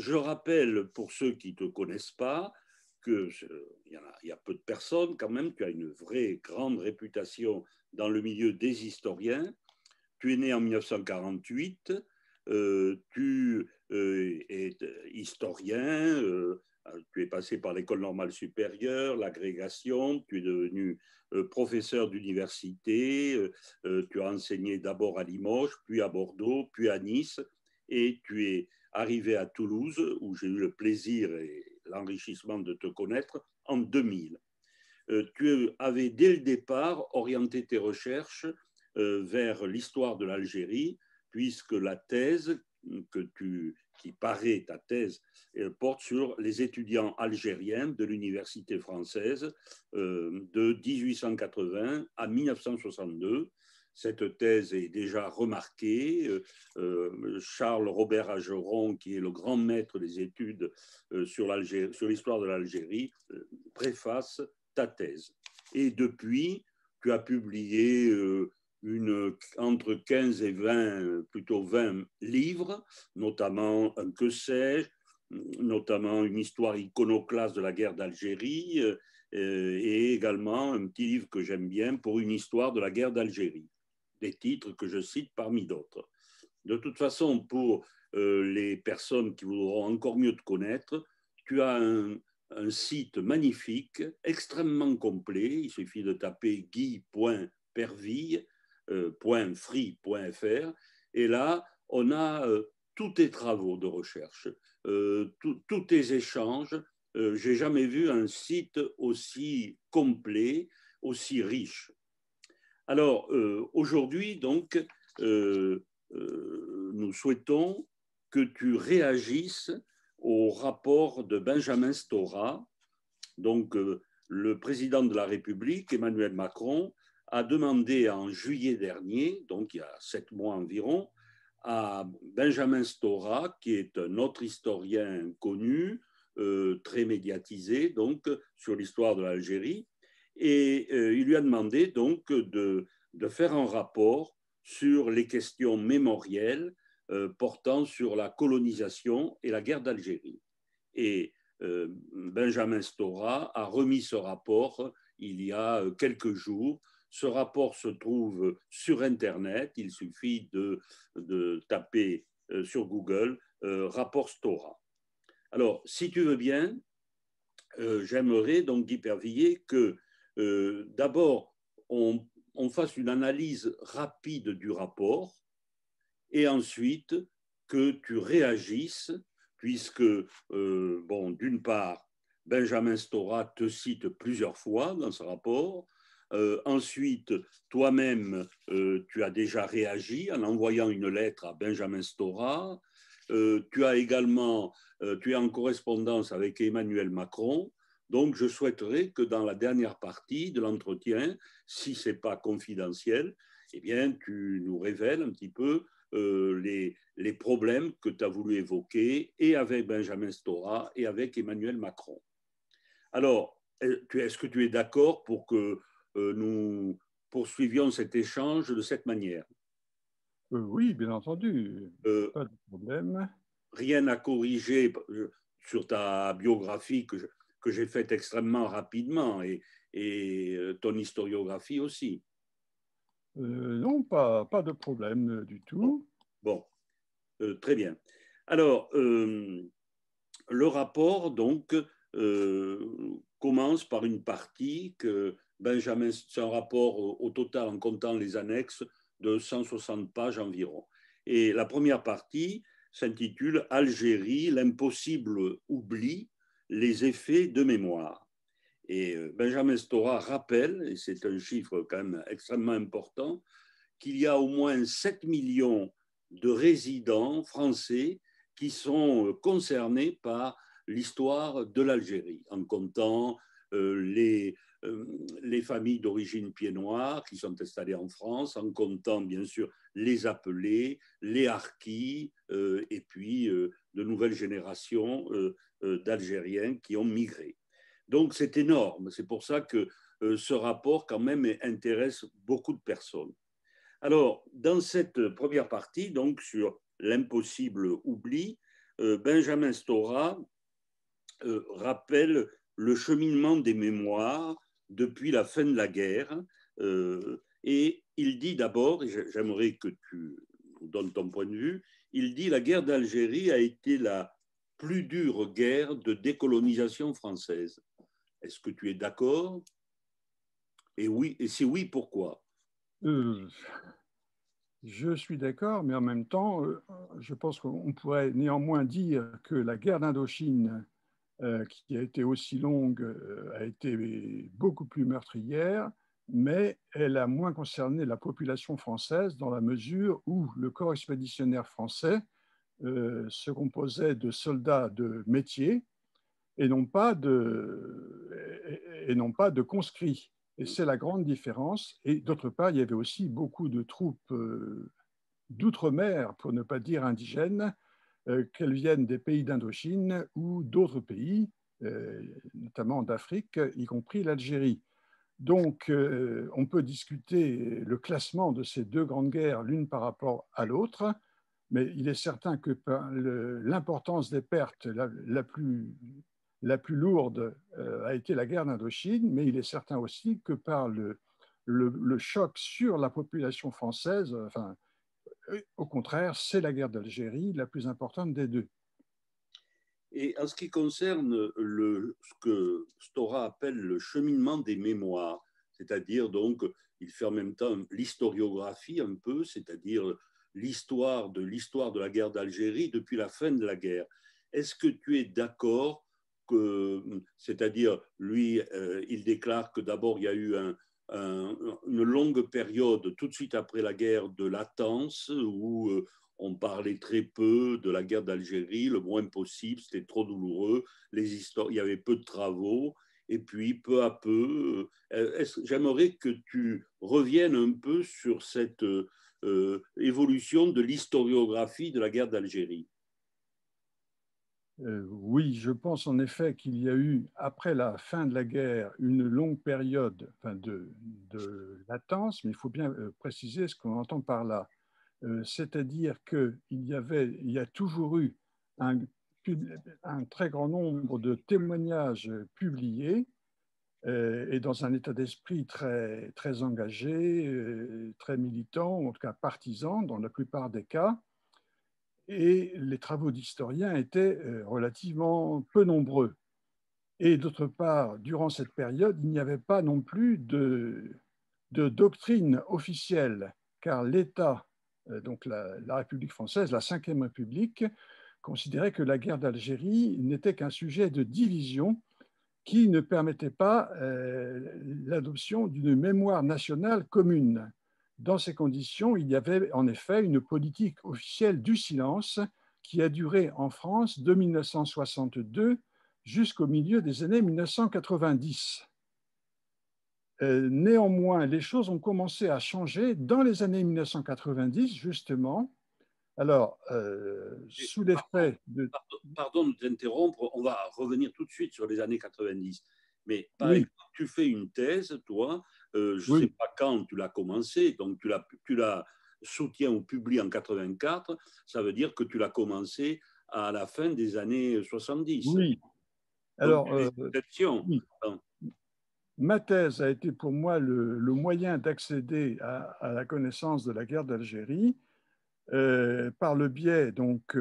je rappelle pour ceux qui ne te connaissent pas qu'il y a peu de personnes quand même, tu as une vraie grande réputation dans le milieu des historiens. Tu es né en 1948, tu es historien, tu es passé par l'école normale supérieure, l'agrégation, tu es devenu professeur d'université, tu as enseigné d'abord à Limoges, puis à Bordeaux, puis à Nice, et tu es arrivé à Toulouse, où j'ai eu le plaisir et l'enrichissement de te connaître, en 2000. Tu avais dès le départ orienté tes recherches vers l'histoire de l'Algérie, puisque la thèse qui paraît ta thèse porte sur les étudiants algériens de l'université française de 1880 à 1962. Cette thèse est déjà remarquée. Charles Robert Ageron, qui est le grand maître des études sur l'histoire de l'Algérie, préface ta thèse. Et depuis, tu as publié entre 15 et 20, plutôt 20 livres, notamment un que sais-je, notamment une histoire iconoclaste de la guerre d'Algérie, et également un petit livre que j'aime bien pour une histoire de la guerre d'Algérie. Des titres que je cite parmi d'autres. De toute façon, pour les personnes qui voudront encore mieux te connaître, tu as un site magnifique, extrêmement complet. Il suffit de taper guy.perville.free.fr et là, on a tous tes travaux de recherche, tous tes échanges. J'ai jamais vu un site aussi complet, aussi riche. Alors, aujourd'hui, donc, nous souhaitons que tu réagisses au rapport de Benjamin Stora. Donc, le président de la République, Emmanuel Macron, a demandé en juillet dernier, donc il y a 7 mois environ, à Benjamin Stora, qui est un autre historien connu, très médiatisé, donc, sur l'histoire de l'Algérie, et il lui a demandé donc de faire un rapport sur les questions mémorielles portant sur la colonisation et la guerre d'Algérie. Et Benjamin Stora a remis ce rapport il y a quelques jours. Ce rapport se trouve sur Internet. Il suffit de taper sur Google rapport Stora. Alors, si tu veux bien, j'aimerais donc, Guy Pervilliers, que d'abord, on fasse une analyse rapide du rapport et ensuite que tu réagisses, puisque, bon, d'une part, Benjamin Stora te cite plusieurs fois dans ce rapport. Ensuite, toi-même, tu as déjà réagi en envoyant une lettre à Benjamin Stora. Tu as également, tu es en correspondance avec Emmanuel Macron. Donc, je souhaiterais que dans la dernière partie de l'entretien, si ce n'est pas confidentiel, eh bien, tu nous révèles un petit peu les problèmes que tu as voulu évoquer et avec Benjamin Stora et avec Emmanuel Macron. Alors, est-ce que tu es d'accord pour que nous poursuivions cet échange de cette manière? Oui, bien entendu, pas de problème. Rien à corriger sur ta biographie que j'ai faite extrêmement rapidement et ton historiographie aussi. Non, pas de problème du tout. Bon, très bien. Alors, le rapport, donc, commence par une partie que Benjamin, c'est un rapport au total, en comptant les annexes, de 160 pages environ. Et la première partie s'intitule Algérie, l'impossible oubli, les effets de mémoire. Et Benjamin Stora rappelle, et c'est un chiffre quand même extrêmement important, qu'il y a au moins 7 millions de résidents français qui sont concernés par l'histoire de l'Algérie, en comptant les familles d'origine pied-noir qui sont installées en France, en comptant bien sûr les appelés, les harkis, et puis de nouvelles générations d'Algériens qui ont migré. Donc c'est énorme, c'est pour ça que ce rapport quand même intéresse beaucoup de personnes. Alors, dans cette première partie, donc sur l'impossible oubli, Benjamin Stora rappelle le cheminement des mémoires depuis la fin de la guerre. Et il dit d'abord, et j'aimerais que tu donnes ton point de vue, il dit la guerre d'Algérie a été la plus dure guerre de décolonisation française. Est-ce que tu es d'accord? Et oui, et si oui, pourquoi? Je suis d'accord, mais en même temps, je pense qu'on pourrait néanmoins dire que la guerre d'Indochine, qui a été aussi longue, a été beaucoup plus meurtrière, mais elle a moins concerné la population française dans la mesure où le corps expéditionnaire français se composait de soldats de métier et non pas de conscrits. Et c'est la grande différence. Et d'autre part, il y avait aussi beaucoup de troupes d'outre-mer, pour ne pas dire indigènes, qu'elles viennent des pays d'Indochine ou d'autres pays, notamment d'Afrique, y compris l'Algérie. Donc, on peut discuter le classement de ces deux grandes guerres l'une par rapport à l'autre, mais il est certain que l'importance des pertes la plus lourde a été la guerre d'Indochine, mais il est certain aussi que par le choc sur la population française, enfin, au contraire, c'est la guerre d'Algérie la plus importante des deux. Et en ce qui concerne ce que Stora appelle le cheminement des mémoires, c'est-à-dire donc, il fait en même temps l'historiographie un peu, c'est-à-dire l'histoire de la guerre d'Algérie depuis la fin de la guerre. Est-ce que tu es d'accord que, c'est-à-dire, lui, il déclare que d'abord il y a eu une longue période tout de suite après la guerre de latence où on parlait très peu de la guerre d'Algérie, le moins possible, c'était trop douloureux, il y avait peu de travaux, et puis peu à peu, j'aimerais que tu reviennes un peu sur cette évolution de l'historiographie de la guerre d'Algérie. Oui, je pense en effet qu'il y a eu, après la fin de la guerre, une longue période de latence, mais il faut bien préciser ce qu'on entend par là. C'est-à-dire qu'il y a toujours eu un très grand nombre de témoignages publiés et dans un état d'esprit très, très engagé, très militant, ou en tout cas partisan dans la plupart des cas. Et les travaux d'historiens étaient relativement peu nombreux. Et d'autre part, durant cette période, il n'y avait pas non plus de doctrine officielle, car l'État, donc la République française, la Ve République, considérait que la guerre d'Algérie n'était qu'un sujet de division qui ne permettait pas l'adoption d'une mémoire nationale commune. Dans ces conditions, il y avait en effet une politique officielle du silence qui a duré en France de 1962 jusqu'au milieu des années 1990. Néanmoins, les choses ont commencé à changer dans les années 1990, justement. Alors, sous l'effet de... Pardon de t'interrompre, on va revenir tout de suite sur les années 90. Mais par Oui. exemple, tu fais une thèse, toi, je ne Oui. sais pas quand tu l'as commencé, donc tu la soutiens ou publies en 84, ça veut dire que tu l'as commencé à la fin des années 70. Oui. Donc, Alors, oui. Ma thèse a été pour moi le moyen d'accéder à la connaissance de la guerre d'Algérie par le biais donc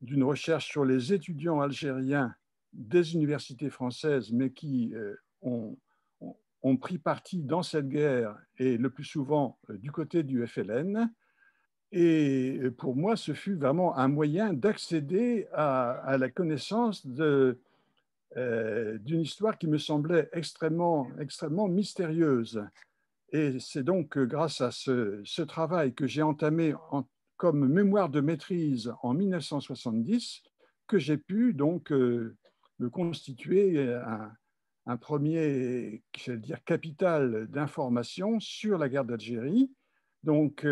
d'une recherche sur les étudiants algériens des universités françaises, mais qui ont pris parti dans cette guerre et le plus souvent du côté du FLN. Et pour moi, ce fut vraiment un moyen d'accéder à la connaissance d'une histoire qui me semblait extrêmement, extrêmement mystérieuse. Et c'est donc grâce à ce travail que j'ai entamé comme mémoire de maîtrise en 1970 que j'ai pu donc me constituer un premier, je vais dire, capital d'information sur la guerre d'Algérie. Donc,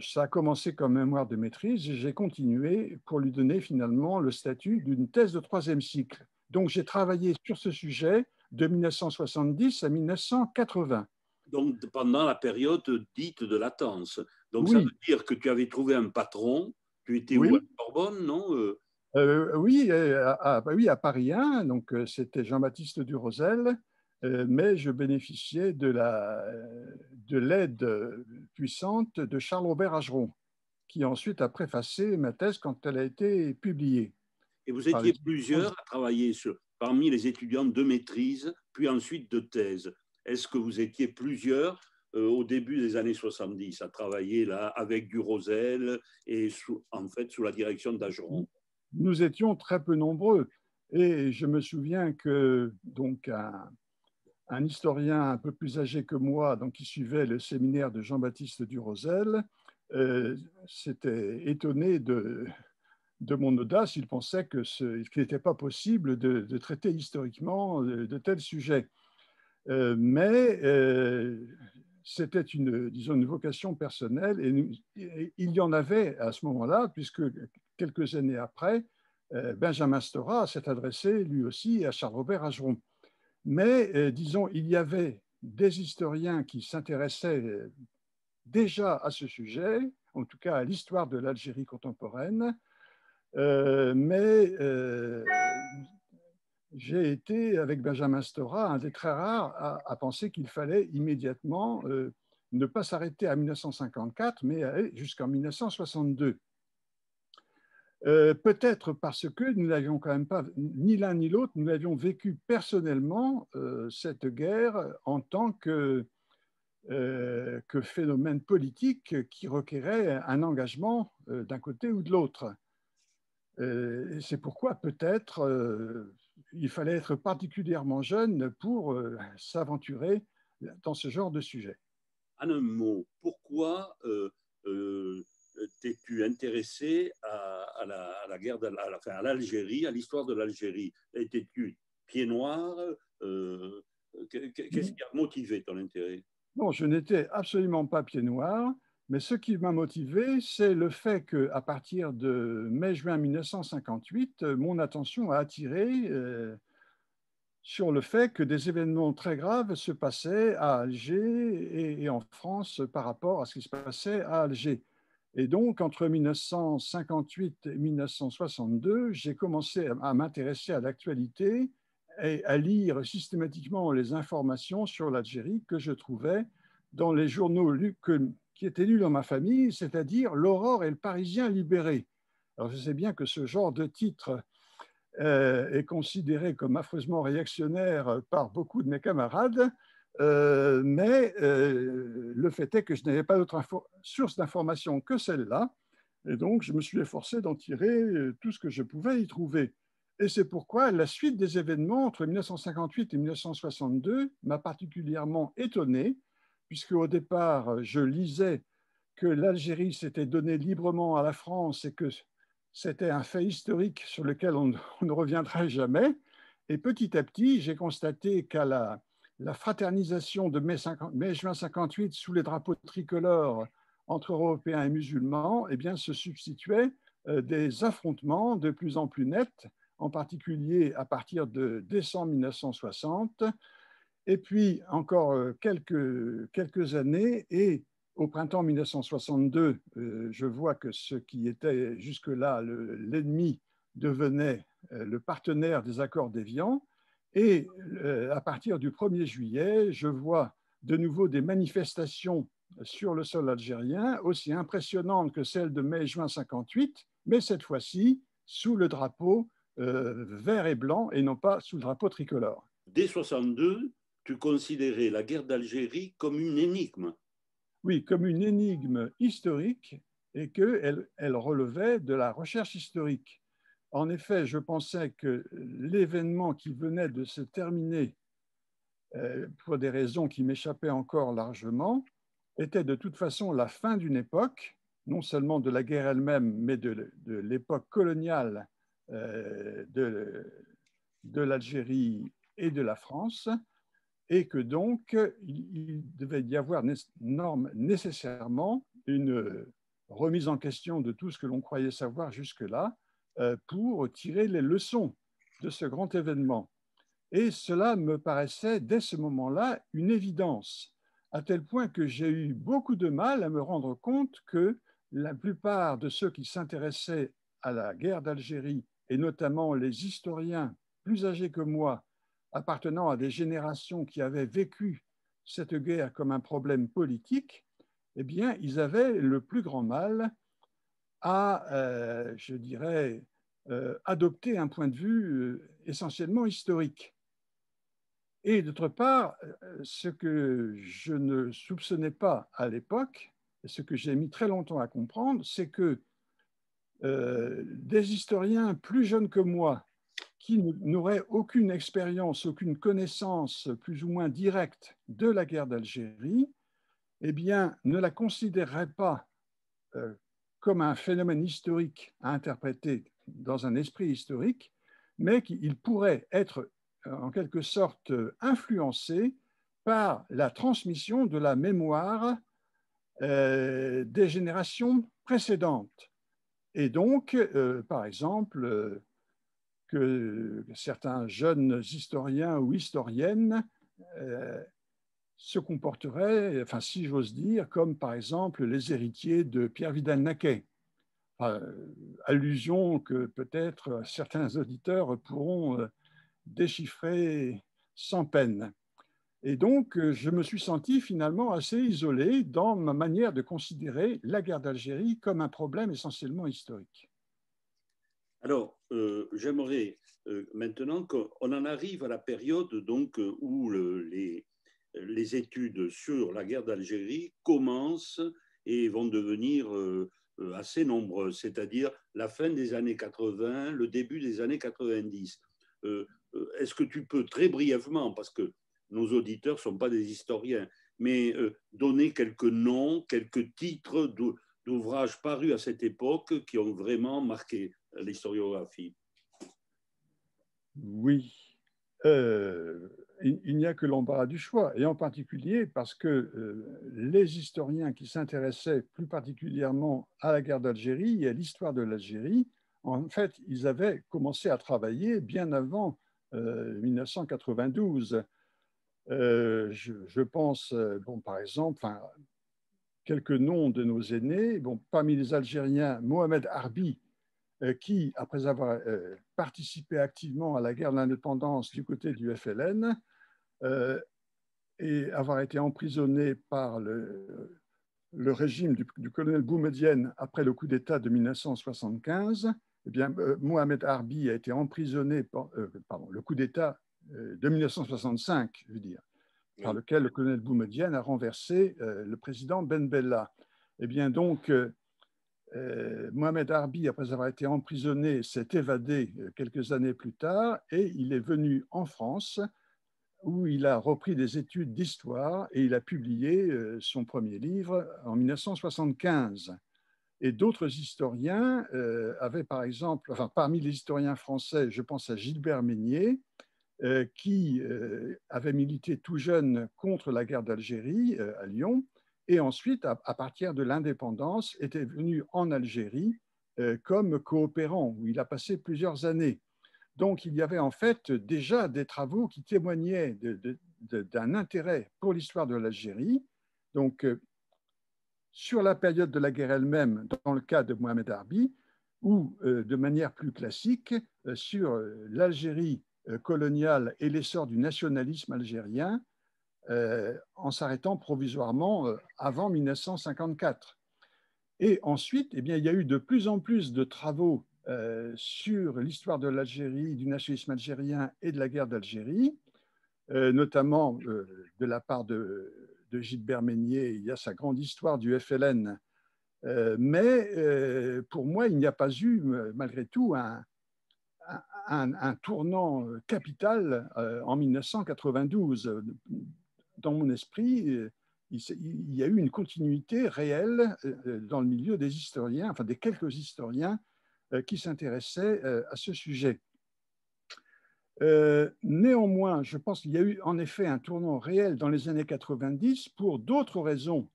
ça a commencé comme mémoire de maîtrise et j'ai continué pour lui donner finalement le statut d'une thèse de troisième cycle. Donc, j'ai travaillé sur ce sujet de 1970 à 1980. Donc, pendant la période dite de latence. Donc, ça Oui. veut dire que tu avais trouvé un patron, tu étais où, à Oui. Sorbonne, non Oui, oui, à Paris 1, donc c'était Jean-Baptiste Durosel, mais je bénéficiais de l'aide puissante de Charles-Robert Ageron, qui ensuite a préfacé ma thèse quand elle a été publiée. Et vous Par les... étiez plusieurs à travailler parmi les étudiants de maîtrise, puis ensuite de thèse. Est-ce que vous étiez plusieurs au début des années 70 à travailler là avec Durosel et en fait sous la direction d'Ageron? Nous étions très peu nombreux. Et je me souviens que donc un historien un peu plus âgé que moi, donc qui suivait le séminaire de Jean-Baptiste Durosel, s'était étonné de mon audace. Il pensait qu'il n'était pas possible de traiter historiquement de tels sujets. Mais c'était disons, une vocation personnelle et il y en avait à ce moment-là, puisque quelques années après, Benjamin Stora s'est adressé lui aussi à Charles-Robert Ageron. Mais disons, il y avait des historiens qui s'intéressaient déjà à ce sujet, en tout cas à l'histoire de l'Algérie contemporaine, mais j'ai été, avec Benjamin Stora, un des très rares à penser qu'il fallait immédiatement ne pas s'arrêter à 1954, mais aller jusqu'en 1962. Peut-être parce que nous n'avions quand même pas, ni l'un ni l'autre, nous l'avions vécu personnellement, cette guerre, en tant que phénomène politique qui requérait un engagement d'un côté ou de l'autre. C'est pourquoi peut-être il fallait être particulièrement jeune pour s'aventurer dans ce genre de sujet. En un mot, pourquoi t'es-tu intéressé à la guerre, à l'Algérie, à l'histoire de l'Algérie? Étais-tu pied noir? Qu'est-ce qui a motivé ton intérêt? Non, je n'étais absolument pas pied noir, mais ce qui m'a motivé, c'est le fait qu'à partir de mai-juin 1958, mon attention a attiré sur le fait que des événements très graves se passaient à Alger et en France par rapport à ce qui se passait à Alger. Et donc, entre 1958 et 1962, j'ai commencé à m'intéresser à l'actualité et à lire systématiquement les informations sur l'Algérie que je trouvais dans les journaux qui étaient lus dans ma famille, c'est-à-dire l'Aurore et le Parisien libéré. Alors, je sais bien que ce genre de titre est considéré comme affreusement réactionnaire par beaucoup de mes camarades, mais le fait est que je n'avais pas d'autre source d'information que celle-là, et donc je me suis efforcé d'en tirer tout ce que je pouvais y trouver. Et c'est pourquoi la suite des événements entre 1958 et 1962 m'a particulièrement étonné, puisque au départ, je lisais que l'Algérie s'était donnée librement à la France et que c'était un fait historique sur lequel on ne reviendrait jamais. Et petit à petit, j'ai constaté qu'à la fraternisation de mai-juin 58 sous les drapeaux tricolores entre Européens et musulmans, eh bien, se substituaient des affrontements de plus en plus nets, en particulier à partir de décembre 1960, et puis encore quelques années, et au printemps 1962, je vois que ce qui était jusque-là l'ennemi devenait le partenaire des accords d'Évian. Et à partir du 1er juillet, je vois de nouveau des manifestations sur le sol algérien, aussi impressionnantes que celles de mai-juin 58, mais cette fois-ci sous le drapeau vert et blanc et non pas sous le drapeau tricolore. Dès 62, tu considérais la guerre d'Algérie comme une énigme. Oui, comme une énigme historique et qu'elle relevait de la recherche historique. En effet, je pensais que l'événement qui venait de se terminer, pour des raisons qui m'échappaient encore largement, était de toute façon la fin d'une époque, non seulement de la guerre elle-même, mais de l'époque coloniale de l'Algérie et de la France, et que donc il devait y avoir nécessairement une remise en question de tout ce que l'on croyait savoir jusque-là pour tirer les leçons de ce grand événement. Et cela me paraissait dès ce moment-là une évidence, à tel point que j'ai eu beaucoup de mal à me rendre compte que la plupart de ceux qui s'intéressaient à la guerre d'Algérie et notamment les historiens plus âgés que moi, appartenant à des générations qui avaient vécu cette guerre comme un problème politique, eh bien, ils avaient le plus grand mal à, je dirais, adopter un point de vue essentiellement historique. Et d'autre part, ce que je ne soupçonnais pas à l'époque, et ce que j'ai mis très longtemps à comprendre, c'est que des historiens plus jeunes que moi, qui n'auraient aucune expérience, aucune connaissance plus ou moins directe de la guerre d'Algérie, eh bien, ne la considéreraient pas comme un phénomène historique à interpréter dans un esprit historique, mais qu'il pourrait être en quelque sorte influencé par la transmission de la mémoire des générations précédentes. Et donc, par exemple, que certains jeunes historiens ou historiennes se comporteraient, enfin, si j'ose dire, comme par exemple les héritiers de Pierre Vidal-Naquet. Allusion que peut-être certains auditeurs pourront déchiffrer sans peine. Et donc, je me suis senti finalement assez isolé dans ma manière de considérer la guerre d'Algérie comme un problème essentiellement historique. Alors, j'aimerais maintenant qu'on en arrive à la période donc, où les études sur la guerre d'Algérie commencent et vont devenir assez nombreuses, c'est-à-dire la fin des années 80, le début des années 90. Est-ce que tu peux très brièvement, parce que nos auditeurs ne sont pas des historiens, mais donner quelques noms, quelques titres d'ouvrages parus à cette époque qui ont vraiment marqué l'historiographie? Oui, il n'y a que l'embarras du choix, et en particulier parce que les historiens qui s'intéressaient plus particulièrement à la guerre d'Algérie et à l'histoire de l'Algérie, en fait, ils avaient commencé à travailler bien avant 1992. Je pense, bon, par exemple, enfin, quelques noms de nos aînés. Bon, parmi les Algériens, Mohamed Harbi, qui, après avoir participé activement à la guerre de l'indépendance du côté du FLN et avoir été emprisonné par le régime du colonel Boumedienne après le coup d'État de 1975, eh bien, Mohamed Harbi a été emprisonné pardon, le coup d'État de 1965, je veux dire, par lequel le colonel Boumedienne a renversé le président Ben Bella. Eh bien, donc, Mohamed Harbi, après avoir été emprisonné, s'est évadé quelques années plus tard et il est venu en France où il a repris des études d'histoire et il a publié son premier livre en 1975. Et d'autres historiens avaient, par exemple, enfin, parmi les historiens français, je pense à Gilbert Meignet, qui avait milité tout jeune contre la guerre d'Algérie à Lyon, et ensuite, à partir de l'indépendance, était venu en Algérie comme coopérant, où il a passé plusieurs années. Donc, il y avait en fait déjà des travaux qui témoignaient d'un intérêt pour l'histoire de l'Algérie. Donc, sur la période de la guerre elle-même, dans le cas de Mohamed Harbi, ou de manière plus classique, sur l'Algérie coloniale et l'essor du nationalisme algérien, en s'arrêtant provisoirement avant 1954. Et ensuite, eh bien, il y a eu de plus en plus de travaux sur l'histoire de l'Algérie, du nationalisme algérien et de la guerre d'Algérie, notamment de la part de Gilbert Meignet. Il y a sa grande histoire du FLN. Mais pour moi, il n'y a pas eu, malgré tout, un tournant capital en 1992. Dans mon esprit, il y a eu une continuité réelle dans le milieu des historiens, enfin des quelques historiens qui s'intéressaient à ce sujet. Néanmoins, je pense qu'il y a eu en effet un tournant réel dans les années 90 pour d'autres raisons,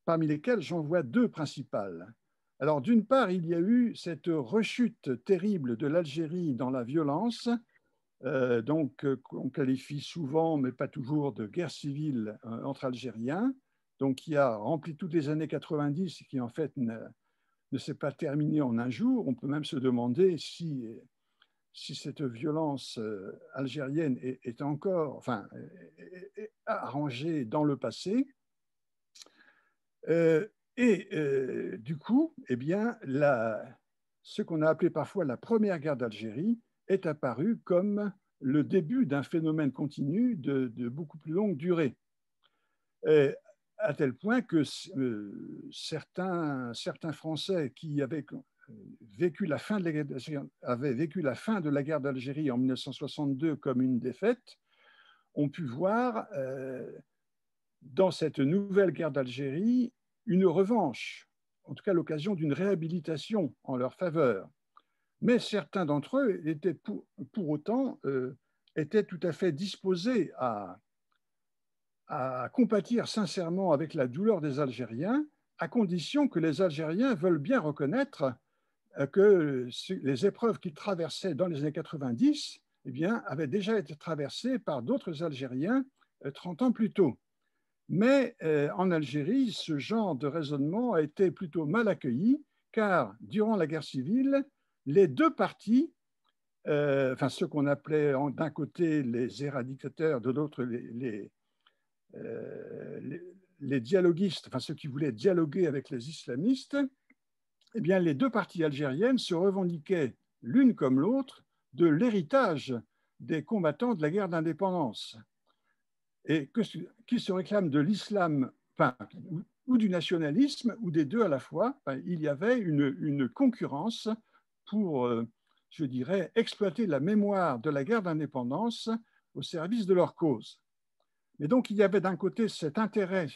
parmi lesquelles j'en vois deux principales. Alors, d'une part, il y a eu cette rechute terrible de l'Algérie dans la violence, donc qu'on qualifie souvent, mais pas toujours, de guerre civile entre Algériens, donc qui a rempli toutes les années 90 et qui en fait ne s'est pas terminée en un jour. On peut même se demander si cette violence algérienne est encore, enfin, arrangée dans le passé. Du coup, eh bien, ce qu'on a appelé parfois la première guerre d'Algérie est apparu comme le début d'un phénomène continu de beaucoup plus longue durée. À tel point que certains Français qui avaient vécu la fin de la guerre d'Algérie, avaient vécu la fin de la guerre d'Algérie en 1962 comme une défaite, ont pu voir dans cette nouvelle guerre d'Algérie une revanche, en tout cas l'occasion d'une réhabilitation en leur faveur. Mais certains d'entre eux étaient pour autant étaient tout à fait disposés à compatir sincèrement avec la douleur des Algériens, à condition que les Algériens veulent bien reconnaître que les épreuves qu'ils traversaient dans les années 90 eh bien, avaient déjà été traversées par d'autres Algériens 30 ans plus tôt. Mais en Algérie, ce genre de raisonnement a été plutôt mal accueilli, car durant la guerre civile, les deux partis, enfin ceux qu'on appelait d'un côté les éradicateurs, de l'autre les dialoguistes, enfin ceux qui voulaient dialoguer avec les islamistes, eh bien les deux parties algériennes se revendiquaient l'une comme l'autre de l'héritage des combattants de la guerre d'indépendance, et qui se réclament de l'islam, enfin, ou du nationalisme, ou des deux à la fois. Enfin, il y avait une concurrence pour, je dirais, exploiter la mémoire de la guerre d'indépendance au service de leur cause. Et donc, il y avait d'un côté cet intérêt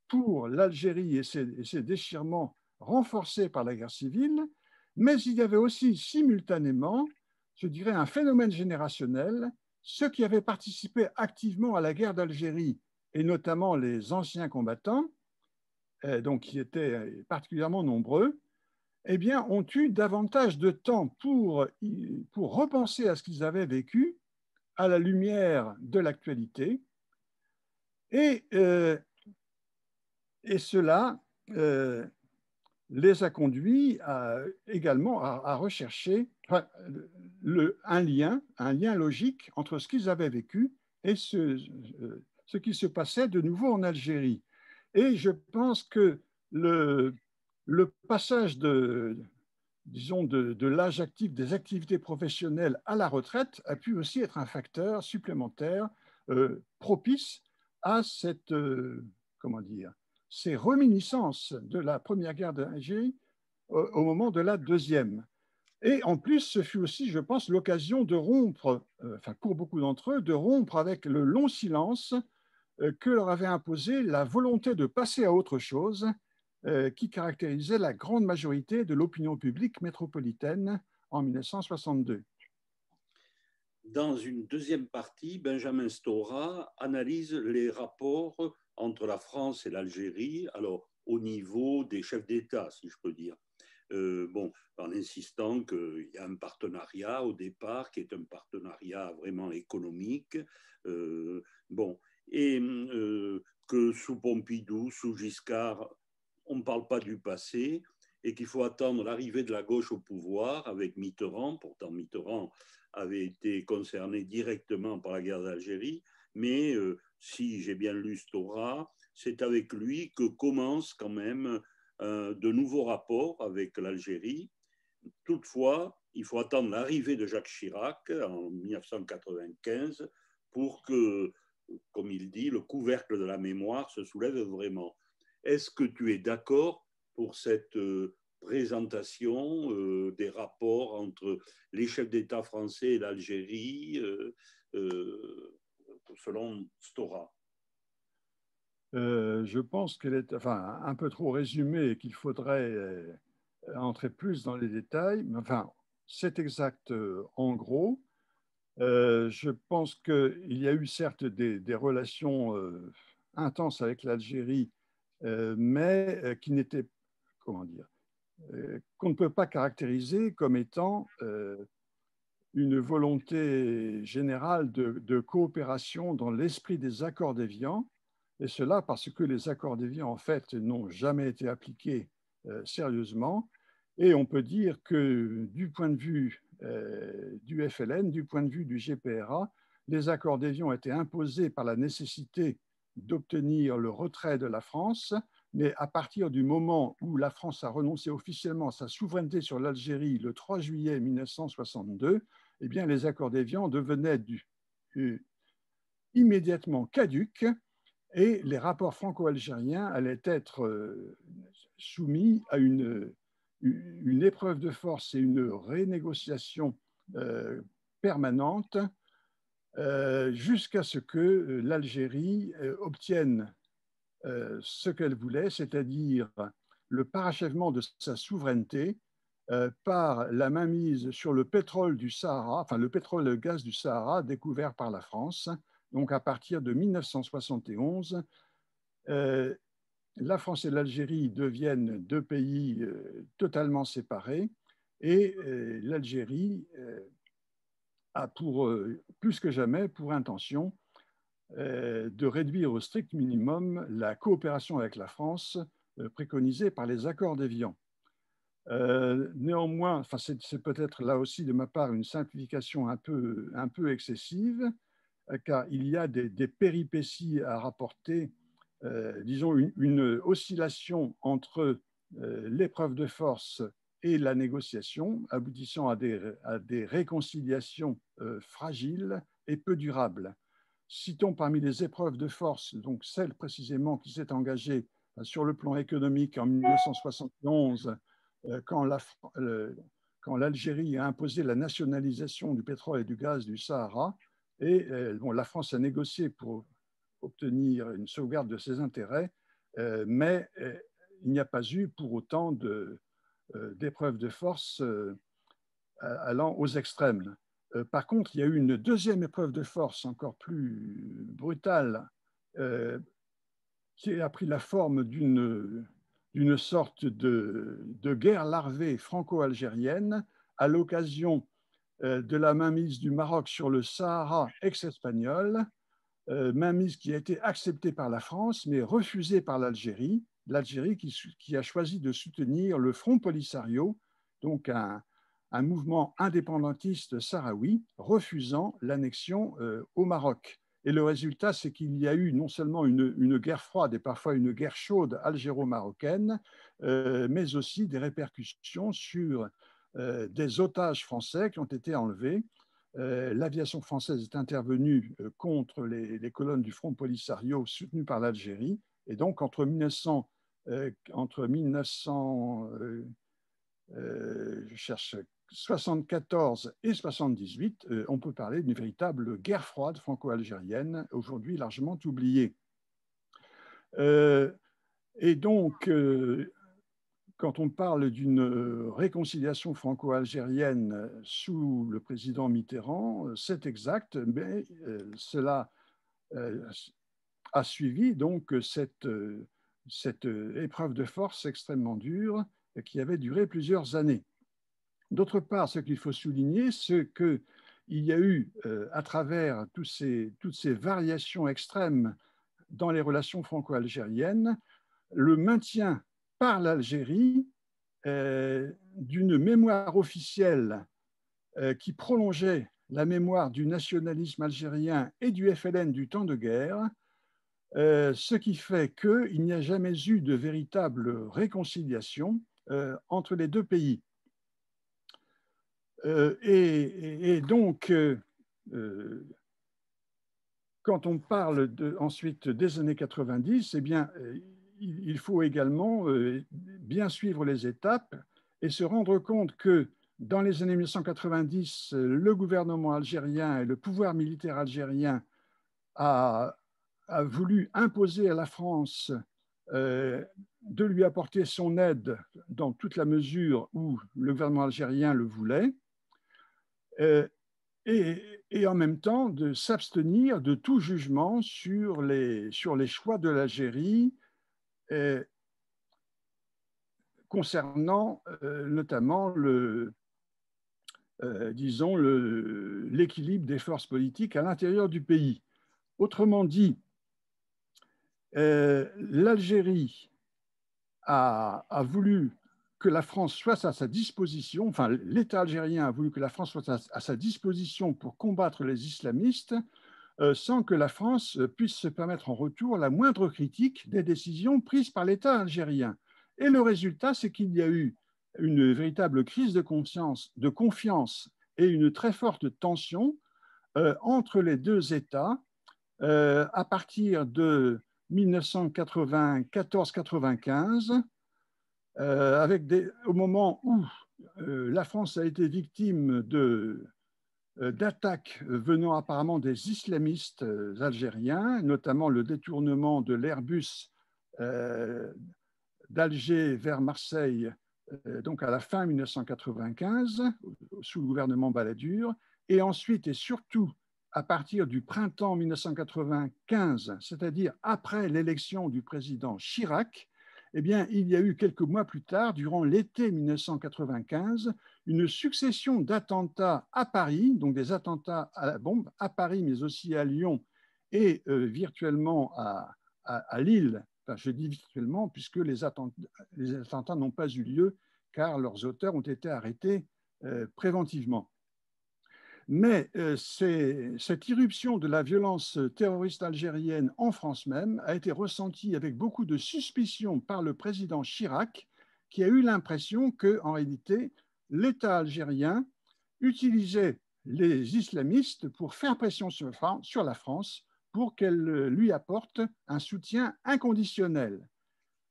pour l'Algérie et ses déchirements renforcés par la guerre civile, mais il y avait aussi simultanément, je dirais, un phénomène générationnel. Ceux qui avaient participé activement à la guerre d'Algérie, et notamment les anciens combattants, donc qui étaient particulièrement nombreux, eh bien, ont eu davantage de temps pour repenser à ce qu'ils avaient vécu à la lumière de l'actualité. Et cela les a conduits également à rechercher un lien logique entre ce qu'ils avaient vécu et ce qui se passait de nouveau en Algérie. Et je pense que le passage disons, de l'âge actif des activités professionnelles à la retraite a pu aussi être un facteur supplémentaire propice à cette, comment dire, ces reminiscences de la première guerre d'Algérie au moment de la deuxième. Et en plus, ce fut aussi, je pense, l'occasion de rompre, enfin pour beaucoup d'entre eux, de rompre avec le long silence que leur avait imposé la volonté de passer à autre chose qui caractérisait la grande majorité de l'opinion publique métropolitaine en 1962. Dans une deuxième partie, Benjamin Stora analyse les rapports entre la France et l'Algérie, alors au niveau des chefs d'État, si je peux dire. Bon, en insistant qu'il y a un partenariat au départ qui est un partenariat vraiment économique. Bon, et que sous Pompidou, sous Giscard, on ne parle pas du passé et qu'il faut attendre l'arrivée de la gauche au pouvoir avec Mitterrand. Pourtant, Mitterrand avait été concerné directement par la guerre d'Algérie, mais si j'ai bien lu Stora, c'est avec lui que commencent quand même de nouveaux rapports avec l'Algérie. Toutefois, il faut attendre l'arrivée de Jacques Chirac en 1995 pour que, comme il dit, le couvercle de la mémoire se soulève vraiment. Est-ce que tu es d'accord pour cette présentation des rapports entre les chefs d'État français et l'Algérie selon Stora? Je pense qu'elle est un peu trop résumée et qu'il faudrait entrer plus dans les détails. Mais enfin, c'est exact en gros. Je pense qu'il y a eu certes des relations intenses avec l'Algérie, mais qui n'étaient, comment dire, qu'on ne peut pas caractériser comme étant une volonté générale de coopération dans l'esprit des accords d'Évian, et cela parce que les accords d'Évian, en fait, n'ont jamais été appliqués sérieusement Et on peut dire que du point de vue du FLN, du point de vue du GPRA, les accords d'Évian ont été imposés par la nécessité d'obtenir le retrait de la France, mais à partir du moment où la France a renoncé officiellement à sa souveraineté sur l'Algérie le 3 juillet 1962, eh bien, les accords d'Évian devenaient immédiatement caducs et les rapports franco-algériens allaient être soumis à une épreuve de force et une renégociation permanente jusqu'à ce que l'Algérie obtienne ce qu'elle voulait, c'est-à-dire le parachèvement de sa souveraineté par la mainmise sur le pétrole du Sahara, enfin le pétrole et le gaz du Sahara découvert par la France. Donc à partir de 1971, la France et l'Algérie deviennent deux pays totalement séparés et l'Algérie a plus que jamais pour intention de réduire au strict minimum la coopération avec la France préconisée par les accords d'Évian. Néanmoins, enfin, c'est peut-être là aussi de ma part une simplification un peu excessive, car il y a des péripéties à rapporter, disons une oscillation entre l'épreuve de force et la négociation, aboutissant à des réconciliations fragiles et peu durables. Citons parmi les épreuves de force, donc celle précisément qui s'est engagée sur le plan économique en 1971, quand l'Algérie a imposé la nationalisation du pétrole et du gaz du Sahara. Et bon, la France a négocié pour obtenir une sauvegarde de ses intérêts, mais il n'y a pas eu pour autant d'épreuves de force allant aux extrêmes. Par contre, il y a eu une deuxième épreuve de force encore plus brutale qui a pris la forme d'une sorte de guerre larvée franco-algérienne à l'occasion de la mainmise du Maroc sur le Sahara ex-espagnol, mainmise qui a été acceptée par la France mais refusée par l'Algérie, qui a choisi de soutenir le Front Polisario, donc un mouvement indépendantiste sahraoui refusant l'annexion au Maroc. Et le résultat, c'est qu'il y a eu non seulement une guerre froide et parfois une guerre chaude algéro-marocaine, mais aussi des répercussions sur des otages français qui ont été enlevés. L'aviation française est intervenue contre les colonnes du Front Polisario soutenues par l'Algérie. Et donc, entre 1900, je cherche 74 et 78, on peut parler d'une véritable guerre froide franco-algérienne, aujourd'hui largement oubliée. Et donc, quand on parle d'une réconciliation franco-algérienne sous le président Mitterrand, c'est exact, mais cela a suivi donc cette épreuve de force extrêmement dure qui avait duré plusieurs années. D'autre part, ce qu'il faut souligner, c'est qu'il y a eu, à travers toutes ces variations extrêmes dans les relations franco-algériennes, le maintien par l'Algérie d'une mémoire officielle qui prolongeait la mémoire du nationalisme algérien et du FLN du temps de guerre, ce qui fait qu'il n'y a jamais eu de véritable réconciliation entre les deux pays. Et donc, quand on parle ensuite des années 90, eh bien, il faut également bien suivre les étapes et se rendre compte que dans les années 1990, le gouvernement algérien et le pouvoir militaire algérien a voulu imposer à la France de lui apporter son aide dans toute la mesure où le gouvernement algérien le voulait, et en même temps de s'abstenir de tout jugement sur les choix de l'Algérie concernant notamment l'équilibre des forces politiques à l'intérieur du pays. Autrement dit, l'Algérie a voulu que la France soit à sa disposition, enfin l'État algérien a voulu que la France soit à sa disposition pour combattre les islamistes, sans que la France puisse se permettre en retour la moindre critique des décisions prises par l'État algérien. Et le résultat, c'est qu'il y a eu une véritable crise de confiance et une très forte tension entre les deux États à partir de 1994-95, au moment où la France a été victime d'attaques venant apparemment des islamistes algériens, notamment le détournement de l'Airbus d'Alger vers Marseille, donc à la fin 1995, sous le gouvernement Balladur, et ensuite et surtout à partir du printemps 1995, c'est-à-dire après l'élection du président Chirac, eh bien, il y a eu quelques mois plus tard, durant l'été 1995, une succession d'attentats à Paris, donc des attentats à la bombe à Paris, mais aussi à Lyon et virtuellement à Lille. Enfin, je dis virtuellement puisque les attentats n'ont pas eu lieu car leurs auteurs ont été arrêtés préventivement. Mais cette irruption de la violence terroriste algérienne en France même a été ressentie avec beaucoup de suspicion par le président Chirac, qui a eu l'impression qu'en réalité, l'État algérien utilisait les islamistes pour faire pression sur la France pour qu'elle lui apporte un soutien inconditionnel.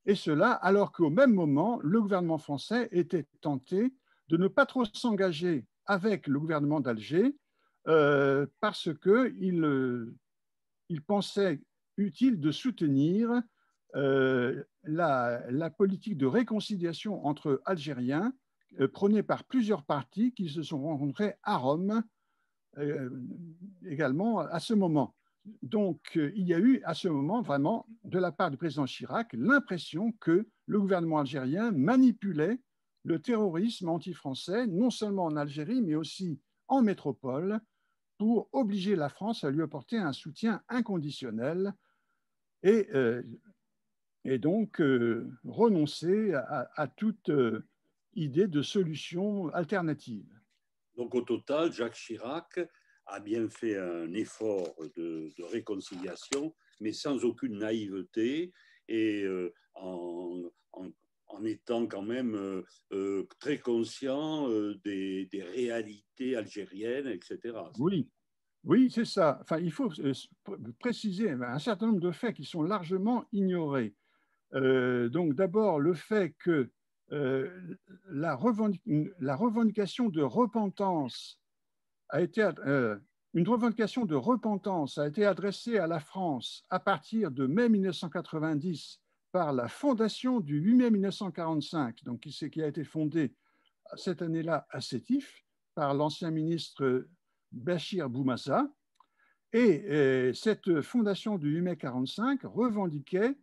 Et cela alors qu'au même moment, le gouvernement français était tenté de ne pas trop s'engager avec le gouvernement d'Alger parce qu'il pensait utile de soutenir la politique de réconciliation entre Algériens prônée par plusieurs partis qui se sont rencontrés à Rome également à ce moment. Donc, il y a eu à ce moment vraiment, de la part du président Chirac, l'impression que le gouvernement algérien manipulait le terrorisme anti-français, non seulement en Algérie, mais aussi en métropole, pour obliger la France à lui apporter un soutien inconditionnel et donc renoncer à toute idée de solution alternative. Donc au total, Jacques Chirac a bien fait un effort de réconciliation, mais sans aucune naïveté et en étant quand même très conscient des réalités algériennes, etc. Oui, oui, c'est ça. Enfin, il faut préciser un certain nombre de faits qui sont largement ignorés. Donc d'abord, le fait que la revendication de repentance a été, une revendication de repentance a été adressée à la France à partir de mai 1990 par la fondation du 8 mai 1945, donc qui a été fondée cette année-là à Sétif par l'ancien ministre Bachir Boumassa. Et cette fondation du 8 mai 1945 revendiquait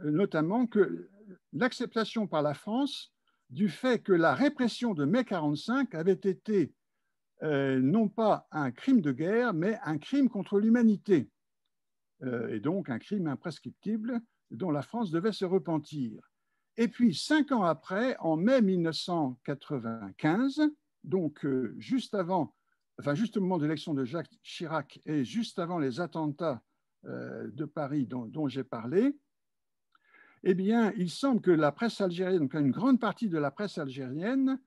notamment que l'acceptation par la France du fait que la répression de mai 1945 avait été non pas un crime de guerre, mais un crime contre l'humanité, et donc un crime imprescriptible dont la France devait se repentir. Et puis, 5 ans après, en mai 1995, donc juste avant, enfin juste au moment de l'élection de Jacques Chirac et juste avant les attentats de Paris dont j'ai parlé, eh bien, il semble que la presse algérienne, donc une grande partie de la presse algérienne,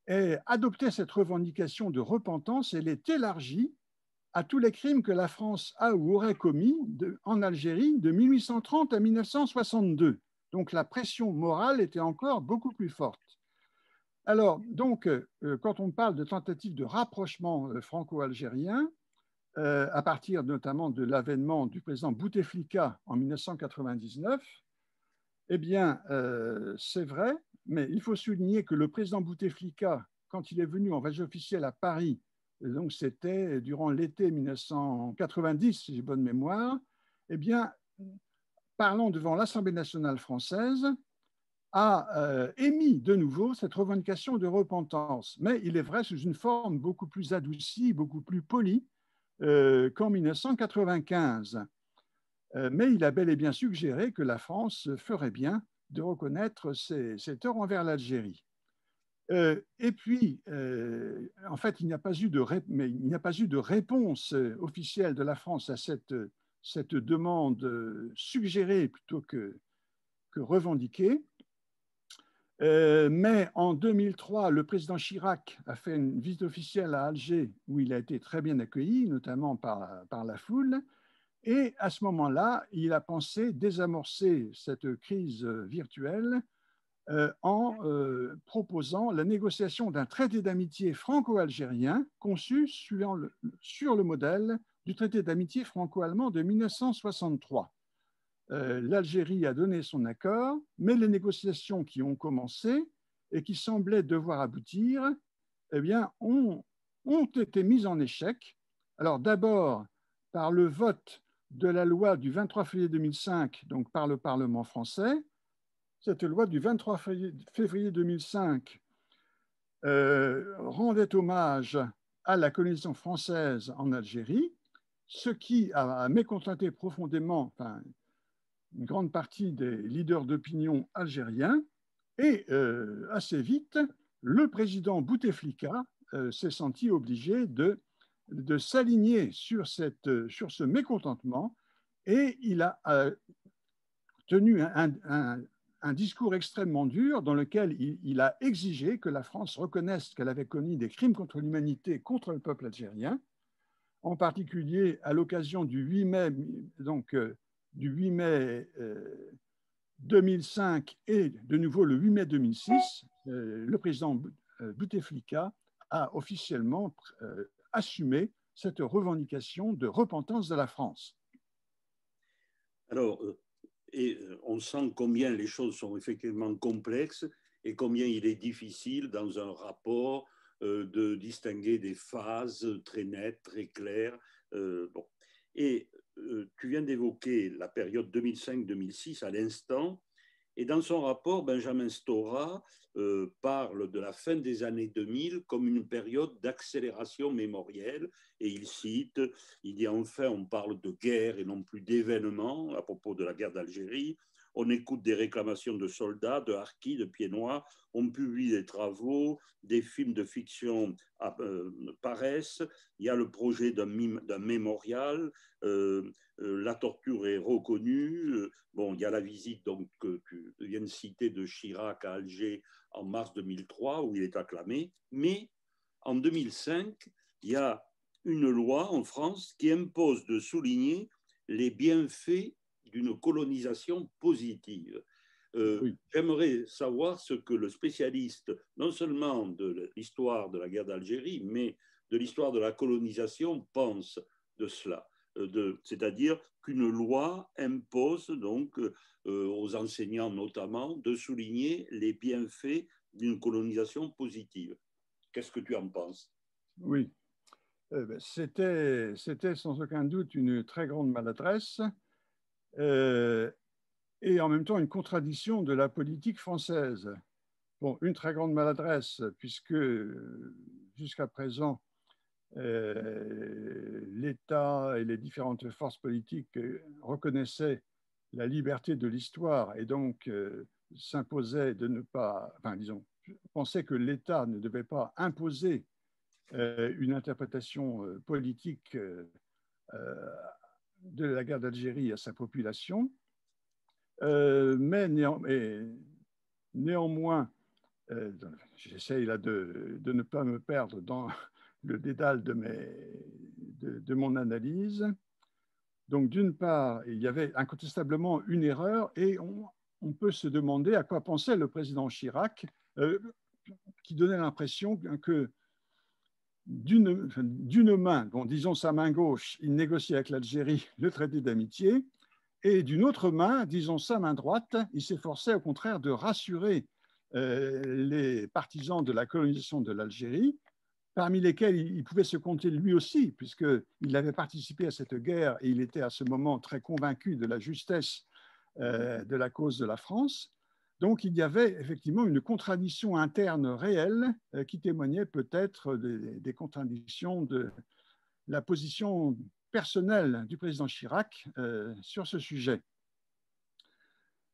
ait adopté cette revendication de repentance et l'ait élargie à tous les crimes que la France a ou aurait commis en Algérie de 1830 à 1962. Donc la pression morale était encore beaucoup plus forte. Alors, donc, quand on parle de tentative de rapprochement franco-algérien, à partir notamment de l'avènement du président Bouteflika en 1999, eh bien, c'est vrai, mais il faut souligner que le président Bouteflika, quand il est venu en voyage officiel à Paris, donc c'était durant l'été 1990, si j'ai bonne mémoire, eh bien, parlant devant l'Assemblée nationale française, a émis de nouveau cette revendication de repentance. Mais il est vrai sous une forme beaucoup plus adoucie, beaucoup plus polie qu'en 1995. Mais il a bel et bien suggéré que la France ferait bien de reconnaître ses torts envers l'Algérie. Et puis, en fait, il n'y a pas eu de réponse officielle de la France à cette demande suggérée plutôt que revendiquée. Mais en 2003, le président Chirac a fait une visite officielle à Alger où il a été très bien accueilli, notamment par la foule. Et à ce moment-là, il a pensé désamorcer cette crise virtuelle en proposant la négociation d'un traité d'amitié franco-algérien conçu sur le modèle du traité d'amitié franco-allemand de 1963. L'Algérie a donné son accord, mais les négociations qui ont commencé et qui semblaient devoir aboutir, eh bien, ont été mises en échec. Alors d'abord, par le vote de la loi du 23 février 2005, donc par le Parlement français. Cette loi du 23 février 2005 rendait hommage à la colonisation française en Algérie, ce qui a mécontenté profondément une grande partie des leaders d'opinion algériens. Et assez vite, le président Bouteflika s'est senti obligé de s'aligner sur ce mécontentement et il a tenu un discours extrêmement dur dans lequel il a exigé que la France reconnaisse qu'elle avait commis des crimes contre l'humanité contre le peuple algérien, en particulier à l'occasion du 8 mai, donc, du 8 mai 2005 et de nouveau le 8 mai 2006, le président Bouteflika a officiellement assumé cette revendication de repentance de la France. Alors, et on sent combien les choses sont effectivement complexes et combien il est difficile dans un rapport de distinguer des phases très nettes, très claires. Bon. Et tu viens d'évoquer la période 2005-2006 à l'instant. Et dans son rapport, Benjamin Stora parle de la fin des années 2000 comme une période d'accélération mémorielle. Et il cite, il dit enfin, on parle de guerre et non plus d'événements à propos de la guerre d'Algérie. On écoute des réclamations de soldats, de harkis, de pieds noirs. On publie des travaux, des films de fiction paraissent. Il y a le projet d'un mémorial. La torture est reconnue. Bon, il y a la visite donc, que tu viens de citer de Chirac à Alger en mars 2003, où il est acclamé. Mais en 2005, il y a une loi en France qui impose de souligner les bienfaits d'une colonisation positive. Oui. J'aimerais savoir ce que le spécialiste, non seulement de l'histoire de la guerre d'Algérie, mais de l'histoire de la colonisation, pense de cela. C'est-à-dire qu'une loi impose donc aux enseignants notamment de souligner les bienfaits d'une colonisation positive. Qu'est-ce que tu en penses? Oui, c'était sans aucun doute une très grande maladresse et en même temps une contradiction de la politique française. Bon, une très grande maladresse puisque jusqu'à présent, l'État et les différentes forces politiques reconnaissaient la liberté de l'histoire et donc s'imposaient de ne pas, enfin disons, pensaient que l'État ne devait pas imposer une interprétation politique de la guerre d'Algérie à sa population. Mais néanmoins, j'essaye là de ne pas me perdre dans le dédale de mon analyse. Donc, d'une part, il y avait incontestablement une erreur et on peut se demander à quoi pensait le président Chirac, qui donnait l'impression que d'une main, bon, disons sa main gauche, il négociait avec l'Algérie le traité d'amitié, et d'une autre main, disons sa main droite, il s'efforçait au contraire de rassurer les partisans de la colonisation de l'Algérie, parmi lesquels il pouvait se compter lui aussi, puisqu'il avait participé à cette guerre et il était à ce moment très convaincu de la justesse de la cause de la France. Donc il y avait effectivement une contradiction interne réelle qui témoignait peut-être des contradictions de la position personnelle du président Chirac sur ce sujet.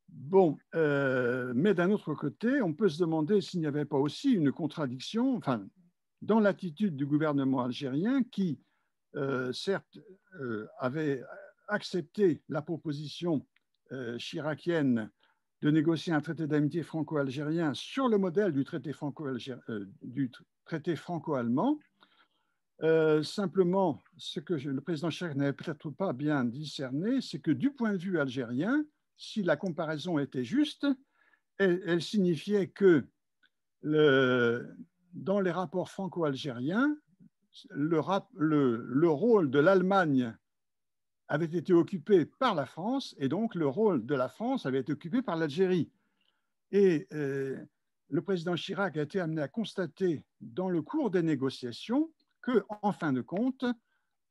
Bon, mais d'un autre côté, on peut se demander s'il n'y avait pas aussi une contradiction, enfin, dans l'attitude du gouvernement algérien qui, certes, avait accepté la proposition chiracienne de négocier un traité d'amitié franco-algérien sur le modèle du traité franco-allemand. Simplement, ce que le président Chirac n'avait peut-être pas bien discerné, c'est que du point de vue algérien, si la comparaison était juste, elle signifiait que dans les rapports franco-algériens, le rôle de l'Allemagne avait été occupé par la France et donc le rôle de la France avait été occupé par l'Algérie. Et le président Chirac a été amené à constater dans le cours des négociations que, en fin de compte,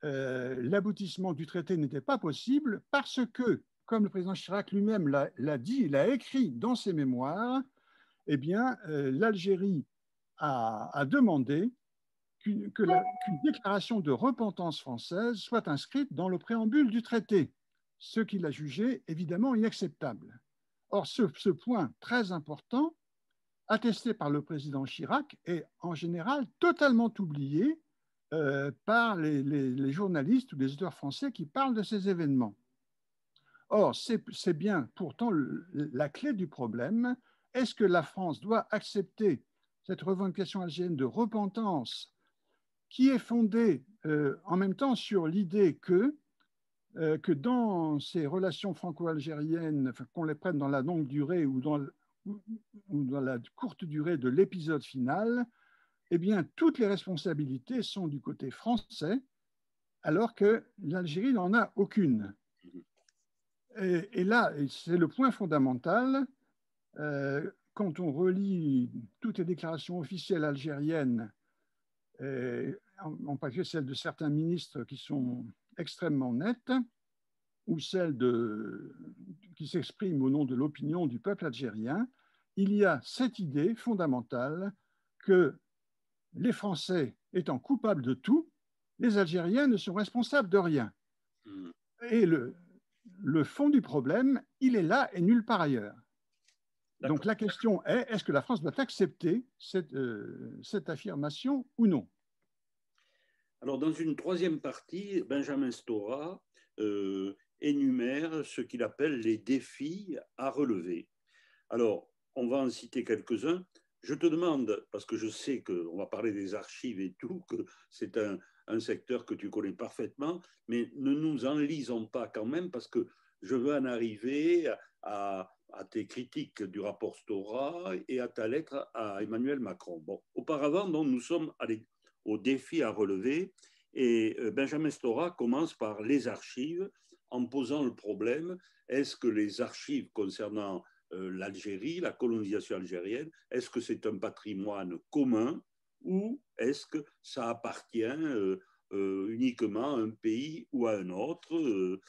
l'aboutissement du traité n'était pas possible parce que, comme le président Chirac lui-même l'a dit, il a écrit dans ses mémoires, eh bien, l'Algérie a demandé qu'une déclaration de repentance française soit inscrite dans le préambule du traité, ce qu'il a jugé évidemment inacceptable. Or, ce point très important, attesté par le président Chirac, est en général totalement oublié par les journalistes ou les auteurs français qui parlent de ces événements. Or, c'est bien pourtant la clé du problème. Est-ce que la France doit accepter cette revendication algérienne de repentance qui est fondée en même temps sur l'idée que dans ces relations franco-algériennes, qu'on les prenne dans la longue durée ou dans la courte durée de l'épisode final, eh bien, toutes les responsabilités sont du côté français, alors que l'Algérie n'en a aucune. Et là, c'est le point fondamental. Quand on relit toutes les déclarations officielles algériennes, en particulier celles de certains ministres qui sont extrêmement nettes, ou celles qui s'expriment au nom de l'opinion du peuple algérien, il y a cette idée fondamentale que les Français étant coupables de tout, les Algériens ne sont responsables de rien. Et le fond du problème, il est là et nulle part ailleurs. Donc la question est, est-ce que la France doit accepter cette affirmation ou non? Alors, dans une troisième partie, Benjamin Stora énumère ce qu'il appelle les défis à relever. Alors, on va en citer quelques-uns. Je te demande, parce que je sais qu'on va parler des archives et tout, que c'est un secteur que tu connais parfaitement, mais ne nous en lisons pas quand même, parce que je veux en arriver à tes critiques du rapport Stora et à ta lettre à Emmanuel Macron. Bon, auparavant, donc, nous sommes au défi à relever, et Benjamin Stora commence par les archives en posant le problème, est-ce que les archives concernant l'Algérie, la colonisation algérienne, est-ce que c'est un patrimoine commun ou est-ce que ça appartient uniquement à un pays ou à un autre?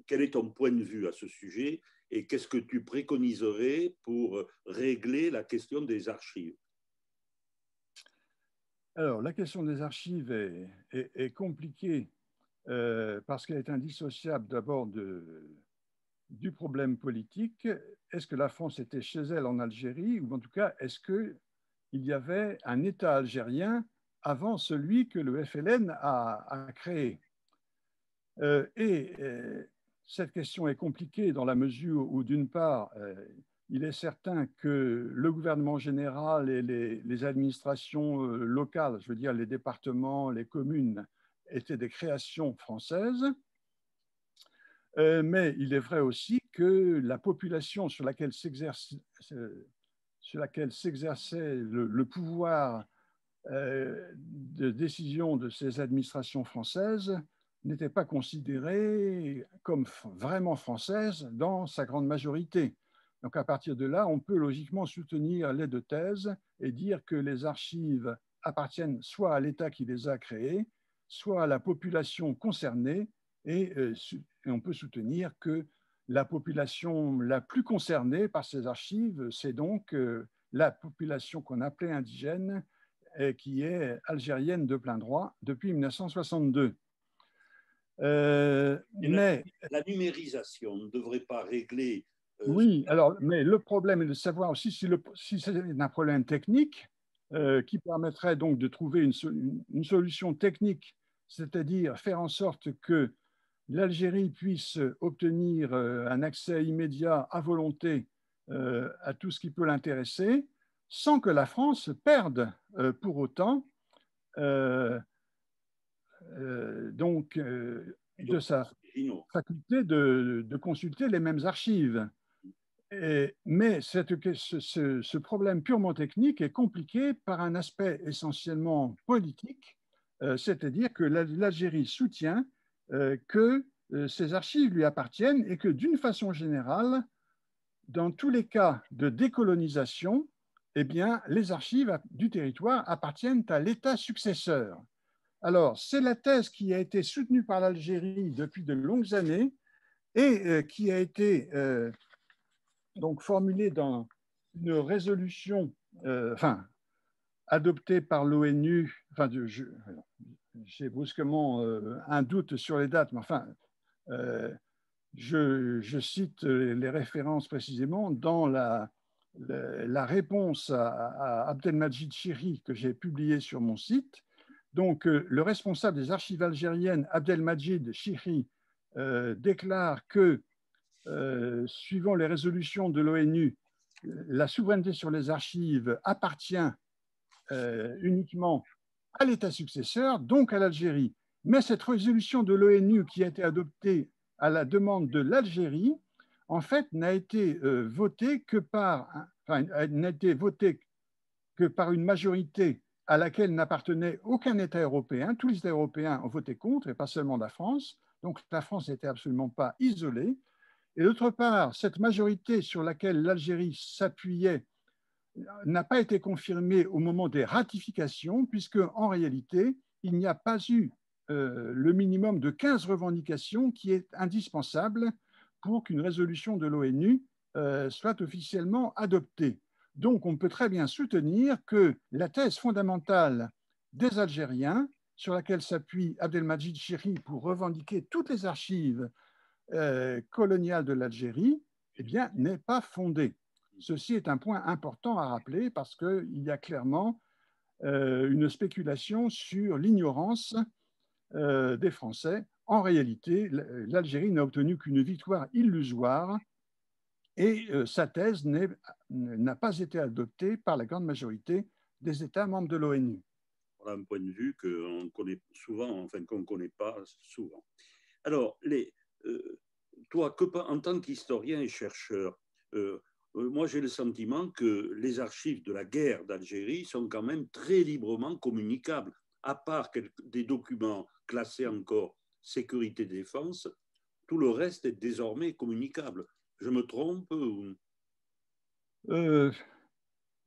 Quel est ton point de vue à ce sujet et qu'est-ce que tu préconiserais pour régler la question des archives? Alors, la question des archives est compliquée parce qu'elle est indissociable d'abord du problème politique. Est-ce que la France était chez elle en Algérie ou en tout cas, est-ce qu'il y avait un État algérien avant celui que le FLN a créé? Cette question est compliquée dans la mesure où, d'une part, il est certain que le gouvernement général et les administrations locales, je veux dire les départements, les communes, étaient des créations françaises. Mais il est vrai aussi que la population sur laquelle s'exerçait le pouvoir de décision de ces administrations françaises n'était pas considérée comme vraiment française dans sa grande majorité. Donc à partir de là, on peut logiquement soutenir les deux thèses et dire que les archives appartiennent soit à l'État qui les a créées, soit à la population concernée, et on peut soutenir que la population la plus concernée par ces archives, c'est donc la population qu'on appelait indigène, et qui est algérienne de plein droit depuis 1962. Mais la numérisation ne devrait pas régler Oui, alors, mais le problème est de savoir aussi si c'est un problème technique qui permettrait donc de trouver une solution technique, c'est-à-dire faire en sorte que l'Algérie puisse obtenir un accès immédiat à volonté à tout ce qui peut l'intéresser, sans que la France perde pour autant euh, de sa faculté de consulter les mêmes archives. Mais ce problème purement technique est compliqué par un aspect essentiellement politique, c'est-à-dire que l'Algérie soutient que ces archives lui appartiennent et que d'une façon générale, dans tous les cas de décolonisation, eh bien, les archives du territoire appartiennent à l'État successeur. Alors, c'est la thèse qui a été soutenue par l'Algérie depuis de longues années et qui a été donc formulée dans une résolution adoptée par l'ONU. Enfin, j'ai brusquement un doute sur les dates, mais enfin, je cite les références précisément dans la réponse à Abdelmajid Chiri que j'ai publiée sur mon site. Donc, le responsable des archives algériennes, Abdelmajid Chiri, déclare que, suivant les résolutions de l'ONU, la souveraineté sur les archives appartient uniquement à l'État successeur, donc à l'Algérie. Mais cette résolution de l'ONU qui a été adoptée à la demande de l'Algérie, en fait, n'a été votée que par une majorité à laquelle n'appartenait aucun État européen. Tous les États européens ont voté contre, et pas seulement la France. Donc la France n'était absolument pas isolée. Et d'autre part, cette majorité sur laquelle l'Algérie s'appuyait n'a pas été confirmée au moment des ratifications, puisque en réalité, il n'y a pas eu le minimum de 15 revendications qui est indispensable pour qu'une résolution de l'ONU soit officiellement adoptée. Donc, on peut très bien soutenir que la thèse fondamentale des Algériens, sur laquelle s'appuie Abdelmajid Chiri pour revendiquer toutes les archives coloniales de l'Algérie, eh bien, n'est pas fondée. Ceci est un point important à rappeler parce qu'il y a clairement une spéculation sur l'ignorance des Français. En réalité, l'Algérie n'a obtenu qu'une victoire illusoire et sa thèse n'a pas été adoptée par la grande majorité des États membres de l'ONU. Voilà un point de vue qu'on connaît souvent, enfin qu'on ne connaît pas souvent. Alors, toi, en tant qu'historien et chercheur, moi j'ai le sentiment que les archives de la guerre d'Algérie sont quand même très librement communicables, à part des documents classés encore sécurité-défense, tout le reste est désormais communicable. Je me trompe ou...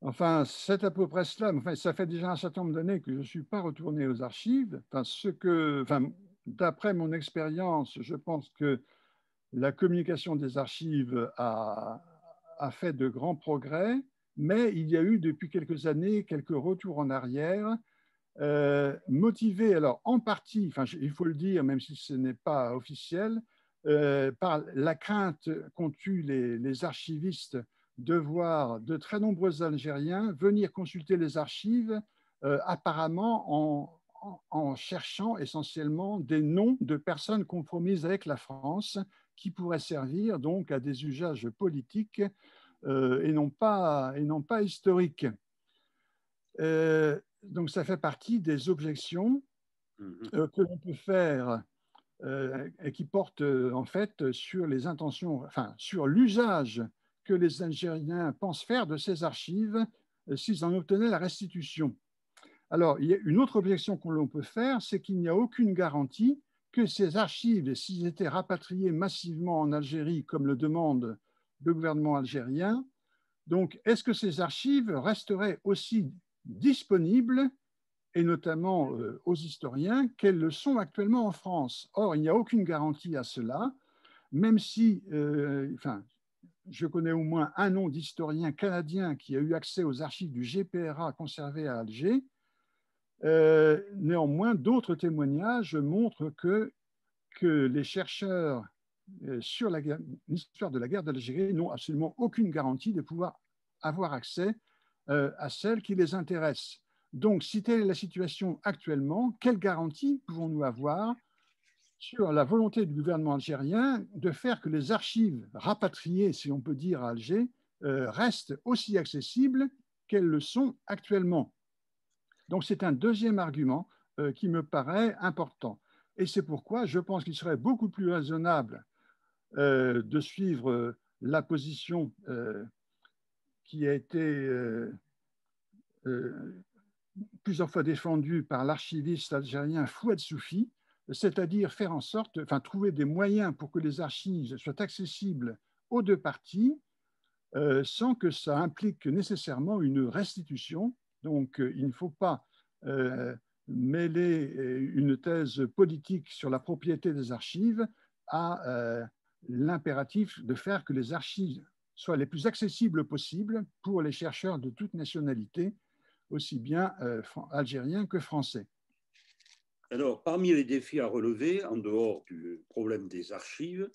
Enfin, c'est à peu près cela. Enfin, ça fait déjà un certain nombre d'années que je ne suis pas retourné aux archives. D'après mon expérience, je pense que la communication des archives a fait de grands progrès, mais il y a eu depuis quelques années quelques retours en arrière, motivés alors en partie, enfin, il faut le dire, même si ce n'est pas officiel, par la crainte qu'ont eue les archivistes de voir de très nombreux Algériens venir consulter les archives, apparemment en cherchant essentiellement des noms de personnes compromises avec la France qui pourraient servir donc à des usages politiques et non pas historiques. Donc ça fait partie des objections que l'on peut faire et qui portent en fait sur les intentions, enfin sur l'usage que les Algériens pensent faire de ces archives s'ils en obtenaient la restitution. Alors, il y a une autre objection que l'on peut faire, c'est qu'il n'y a aucune garantie que ces archives, s'ils étaient rapatriés massivement en Algérie, comme le demande le gouvernement algérien, donc est-ce que ces archives resteraient aussi disponibles, et notamment aux historiens, qu'elles le sont actuellement en France? Or, il n'y a aucune garantie à cela, même si, je connais au moins un nom d'historien canadien qui a eu accès aux archives du GPRA conservées à Alger. Néanmoins, d'autres témoignages montrent que les chercheurs sur l'histoire de la guerre d'Algérie n'ont absolument aucune garantie de pouvoir avoir accès à celles qui les intéressent. Donc, si telle est la situation actuellement, quelle garantie pouvons-nous avoir sur la volonté du gouvernement algérien de faire que les archives rapatriées, si on peut dire, à Alger, restent aussi accessibles qu'elles le sont actuellement? Donc, c'est un deuxième argument qui me paraît important. Et c'est pourquoi je pense qu'il serait beaucoup plus raisonnable de suivre la position qui a été plusieurs fois défendue par l'archiviste algérien Fouad Soufi, c'est-à-dire faire en sorte, enfin trouver des moyens pour que les archives soient accessibles aux deux parties, sans que ça implique nécessairement une restitution. Donc, il ne faut pas mêler une thèse politique sur la propriété des archives à l'impératif de faire que les archives soient les plus accessibles possibles pour les chercheurs de toute nationalité, aussi bien algériens que français. Alors, parmi les défis à relever, en dehors du problème des archives,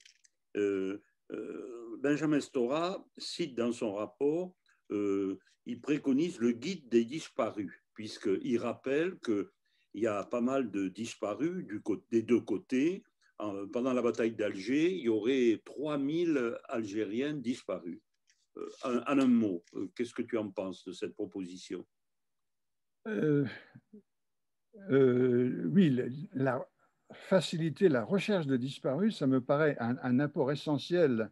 Benjamin Stora cite dans son rapport, il préconise le guide des disparus, puisqu'il rappelle qu'il y a pas mal de disparus des deux côtés. Pendant la bataille d'Alger, il y aurait 3000 Algériens disparus. En un mot, qu'est-ce que tu en penses de cette proposition? Oui, faciliter la recherche de disparus, ça me paraît un apport essentiel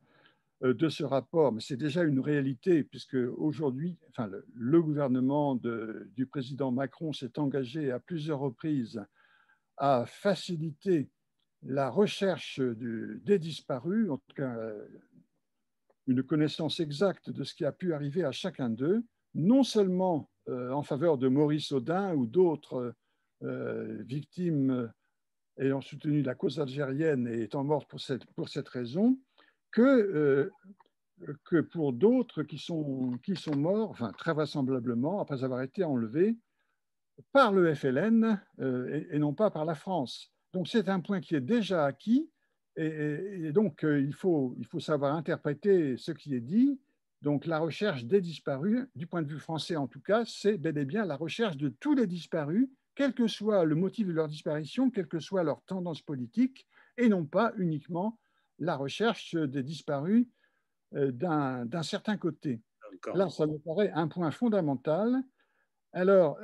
de ce rapport, mais c'est déjà une réalité, puisque aujourd'hui, enfin, le gouvernement du président Macron s'est engagé à plusieurs reprises à faciliter la recherche des disparus, en tout cas une connaissance exacte de ce qui a pu arriver à chacun d'eux, non seulement en faveur de Maurice Audin ou d'autres victimes ayant soutenu la cause algérienne et étant mortes pour cette raison, que pour d'autres qui sont morts, enfin, très vraisemblablement, après avoir été enlevés par le FLN et non pas par la France. Donc c'est un point qui est déjà acquis et donc il faut savoir interpréter ce qui est dit. Donc la recherche des disparus, du point de vue français en tout cas, c'est bel et bien la recherche de tous les disparus, quel que soit le motif de leur disparition, quelle que soit leur tendance politique, et non pas uniquement la recherche des disparus d'un certain côté. Là, ça me paraît un point fondamental. Alors,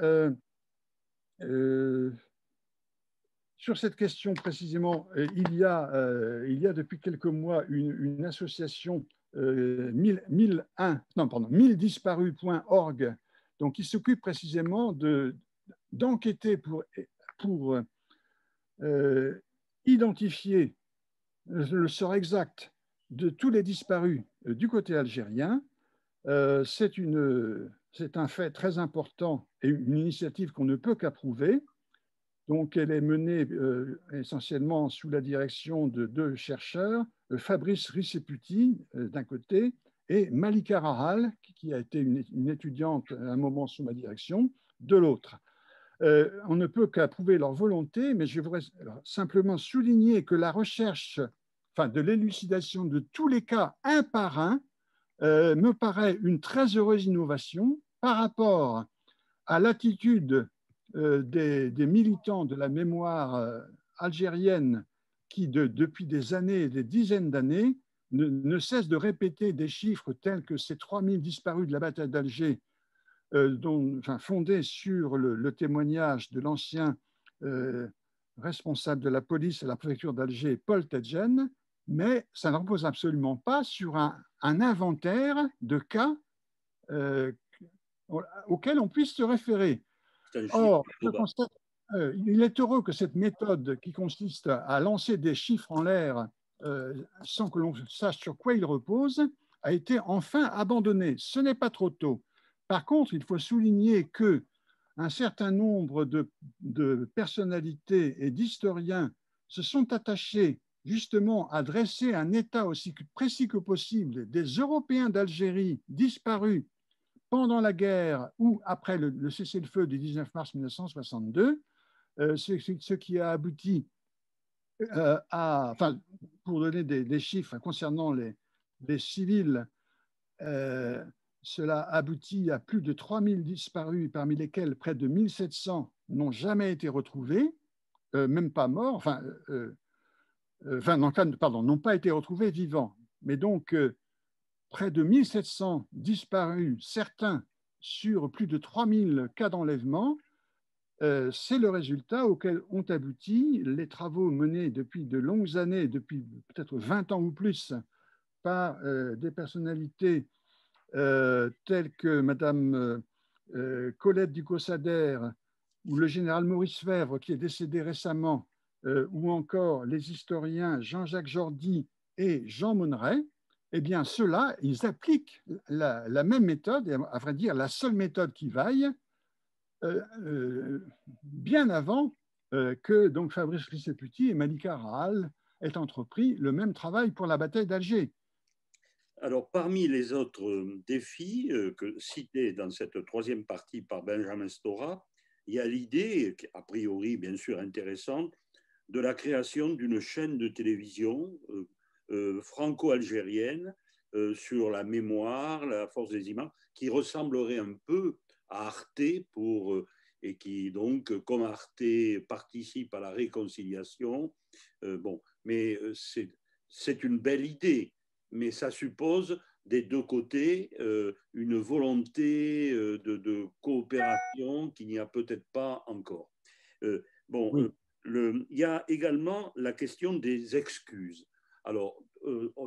sur cette question précisément, il y a depuis quelques mois une association 1000disparus.org, donc qui s'occupe précisément d'enquêter pour identifier le sort exact de tous les disparus du côté algérien. C'est un fait très important et une initiative qu'on ne peut qu'approuver. Donc, elle est menée essentiellement sous la direction de deux chercheurs, Fabrice Risseputi d'un côté et Malika Rahal, qui a été une étudiante à un moment sous ma direction, de l'autre. On ne peut qu'approuver leur volonté, mais je voudrais simplement souligner que la recherche, enfin de l'élucidation de tous les cas un par un, me paraît une très heureuse innovation par rapport à l'attitude des militants de la mémoire algérienne qui, depuis des années, des dizaines d'années, ne cessent de répéter des chiffres tels que ces 3000 disparus de la bataille d'Alger, fondés sur le témoignage de l'ancien responsable de la police à la préfecture d'Alger, Paul Tedjen, mais ça ne repose absolument pas sur un inventaire de cas auxquels on puisse se référer. Or, il est heureux que cette méthode qui consiste à lancer des chiffres en l'air sans que l'on sache sur quoi ils reposent a été enfin abandonnée. Ce n'est pas trop tôt. Par contre, il faut souligner qu'un certain nombre de personnalités et d'historiens se sont attachés justement à dresser un état aussi précis que possible des Européens d'Algérie disparus pendant la guerre ou après le cessez-le-feu du 19 mars 1962, ce qui a abouti pour donner des chiffres concernant les civils, cela aboutit à plus de 3000 disparus, parmi lesquels près de 1700 n'ont jamais été retrouvés, même pas morts, non, pardon, n'ont pas été retrouvés vivants. Mais donc, près de 1700 disparus, certains sur plus de 3000 cas d'enlèvement, c'est le résultat auquel ont abouti les travaux menés depuis de longues années, depuis peut-être 20 ans ou plus, par des personnalités telles que Madame Colette Ducos-Sader ou le général Maurice Fèvre, qui est décédé récemment, ou encore les historiens Jean-Jacques Jordi et Jean Monneret. Eh bien, ceux-là, ils appliquent la même méthode, et à vrai dire, la seule méthode qui vaille, bien avant que donc, Fabrice Riceputi et Malika Rahal aient entrepris le même travail pour la bataille d'Alger. Alors, parmi les autres défis cités dans cette troisième partie par Benjamin Stora, il y a l'idée, a priori bien sûr intéressante, de la création d'une chaîne de télévision franco-algérienne sur la mémoire, la force des images, qui ressemblerait un peu à Arte et qui donc, comme Arte participe à la réconciliation, mais c'est une belle idée, mais ça suppose des deux côtés une volonté de coopération qu'il n'y a peut-être pas encore. Oui. Il y a également la question des excuses. Alors,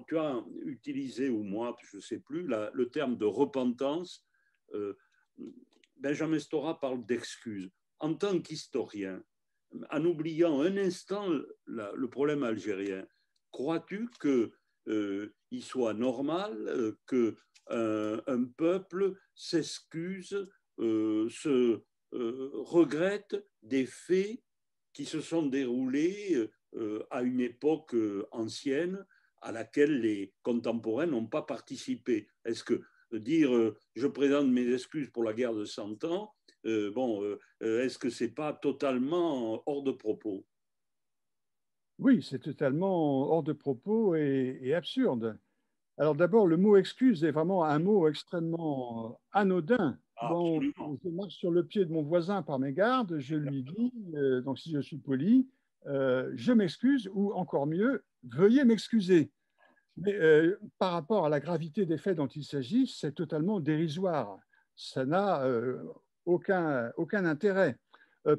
tu as utilisé, ou moi, je ne sais plus, le terme de repentance. Benjamin Stora parle d'excuses. En tant qu'historien, en oubliant un instant le problème algérien, crois-tu qu'il soit normal qu'un peuple s'excuse, regrette des faits qui se sont déroulés à une époque ancienne à laquelle les contemporains n'ont pas participé? Est-ce que dire je présente mes excuses pour la guerre de 100 ans, est-ce que ce n'est pas totalement hors de propos? Oui, c'est totalement hors de propos et absurde. Alors d'abord, le mot excuse est vraiment un mot extrêmement anodin. Bon, Absolument. je marche sur le pied de mon voisin par mégarde, je lui dis, donc si je suis poli, je m'excuse, ou encore mieux, veuillez m'excuser. Mais par rapport à la gravité des faits dont il s'agit, c'est totalement dérisoire. Ça n'a aucun intérêt.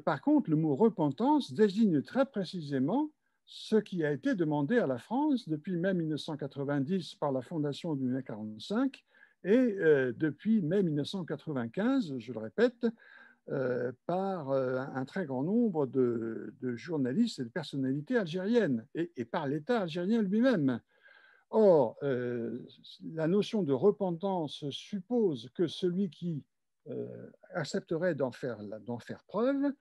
Par contre, le mot repentance désigne très précisément ce qui a été demandé à la France depuis mai 1990 par la fondation du mai 45 et depuis mai 1995, je le répète, par un très grand nombre de journalistes et de personnalités algériennes et par l'État algérien lui-même. Or, la notion de repentance suppose que celui qui accepterait d'en faire preuve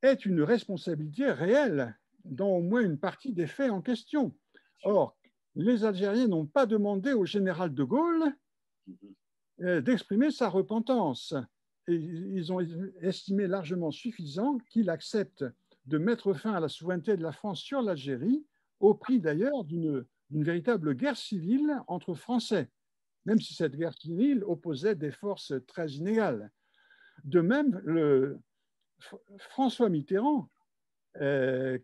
est une responsabilité réelle dans au moins une partie des faits en question. Or, les Algériens n'ont pas demandé au général de Gaulle d'exprimer sa repentance. Et ils ont estimé largement suffisant qu'il accepte de mettre fin à la souveraineté de la France sur l'Algérie, au prix d'ailleurs d'une véritable guerre civile entre Français, même si cette guerre civile opposait des forces très inégales. De même, François Mitterrand,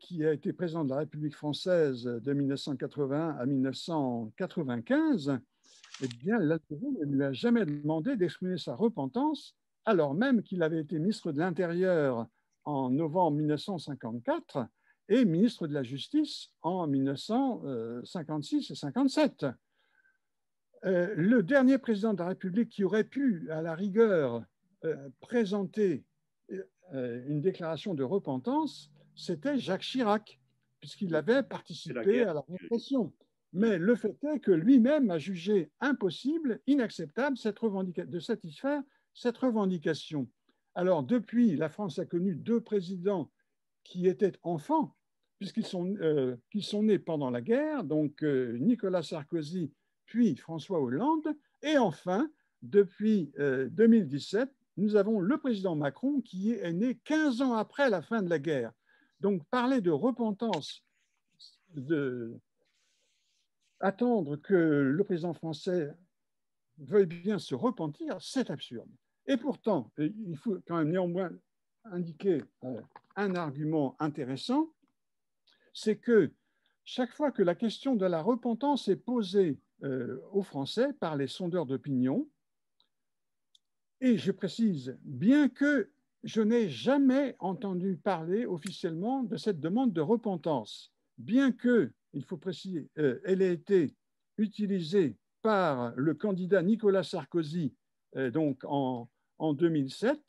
qui a été président de la République française de 1981 à 1995, eh bien, l'Algérie ne lui a jamais demandé d'exprimer sa repentance, alors même qu'il avait été ministre de l'Intérieur en novembre 1954 et ministre de la Justice en 1956 et 57. Le dernier président de la République qui aurait pu, à la rigueur, présenter une déclaration de repentance, c'était Jacques Chirac, puisqu'il avait participé à la répression. Mais le fait est que lui-même a jugé impossible, inacceptable de satisfaire cette revendication. Alors, depuis, la France a connu deux présidents qui étaient enfants, puisqu'ils sont nés pendant la guerre, donc Nicolas Sarkozy puis François Hollande. Et enfin, depuis 2017, nous avons le président Macron qui est né 15 ans après la fin de la guerre. Donc, parler de repentance attendre que le président français veuille bien se repentir, c'est absurde. Et pourtant, il faut quand même néanmoins indiquer un argument intéressant, c'est que chaque fois que la question de la repentance est posée aux Français par les sondeurs d'opinion, et je précise, bien que je n'ai jamais entendu parler officiellement de cette demande de repentance, bien que, il faut préciser, elle ait été utilisée par le candidat Nicolas Sarkozy donc en 2007,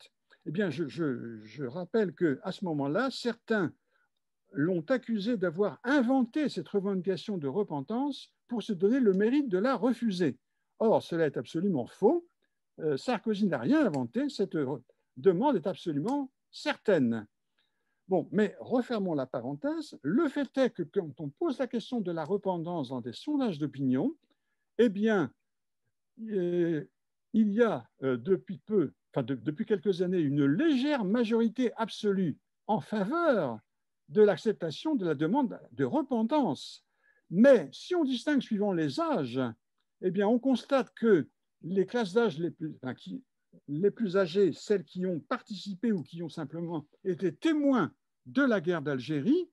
eh bien, je rappelle qu'à ce moment-là, certains l'ont accusé d'avoir inventé cette revendication de repentance pour se donner le mérite de la refuser. Or, cela est absolument faux. Sarkozy n'a rien inventé, cette demande est absolument certaine. Bon, mais refermons la parenthèse. Le fait est que quand on pose la question de la repentance dans des sondages d'opinion, eh bien, il y a depuis quelques années une légère majorité absolue en faveur de l'acceptation de la demande de repentance. Mais si on distingue suivant les âges, eh bien, on constate que les classes d'âge les plus âgées, celles qui ont participé ou qui ont simplement été témoins de la guerre d'Algérie,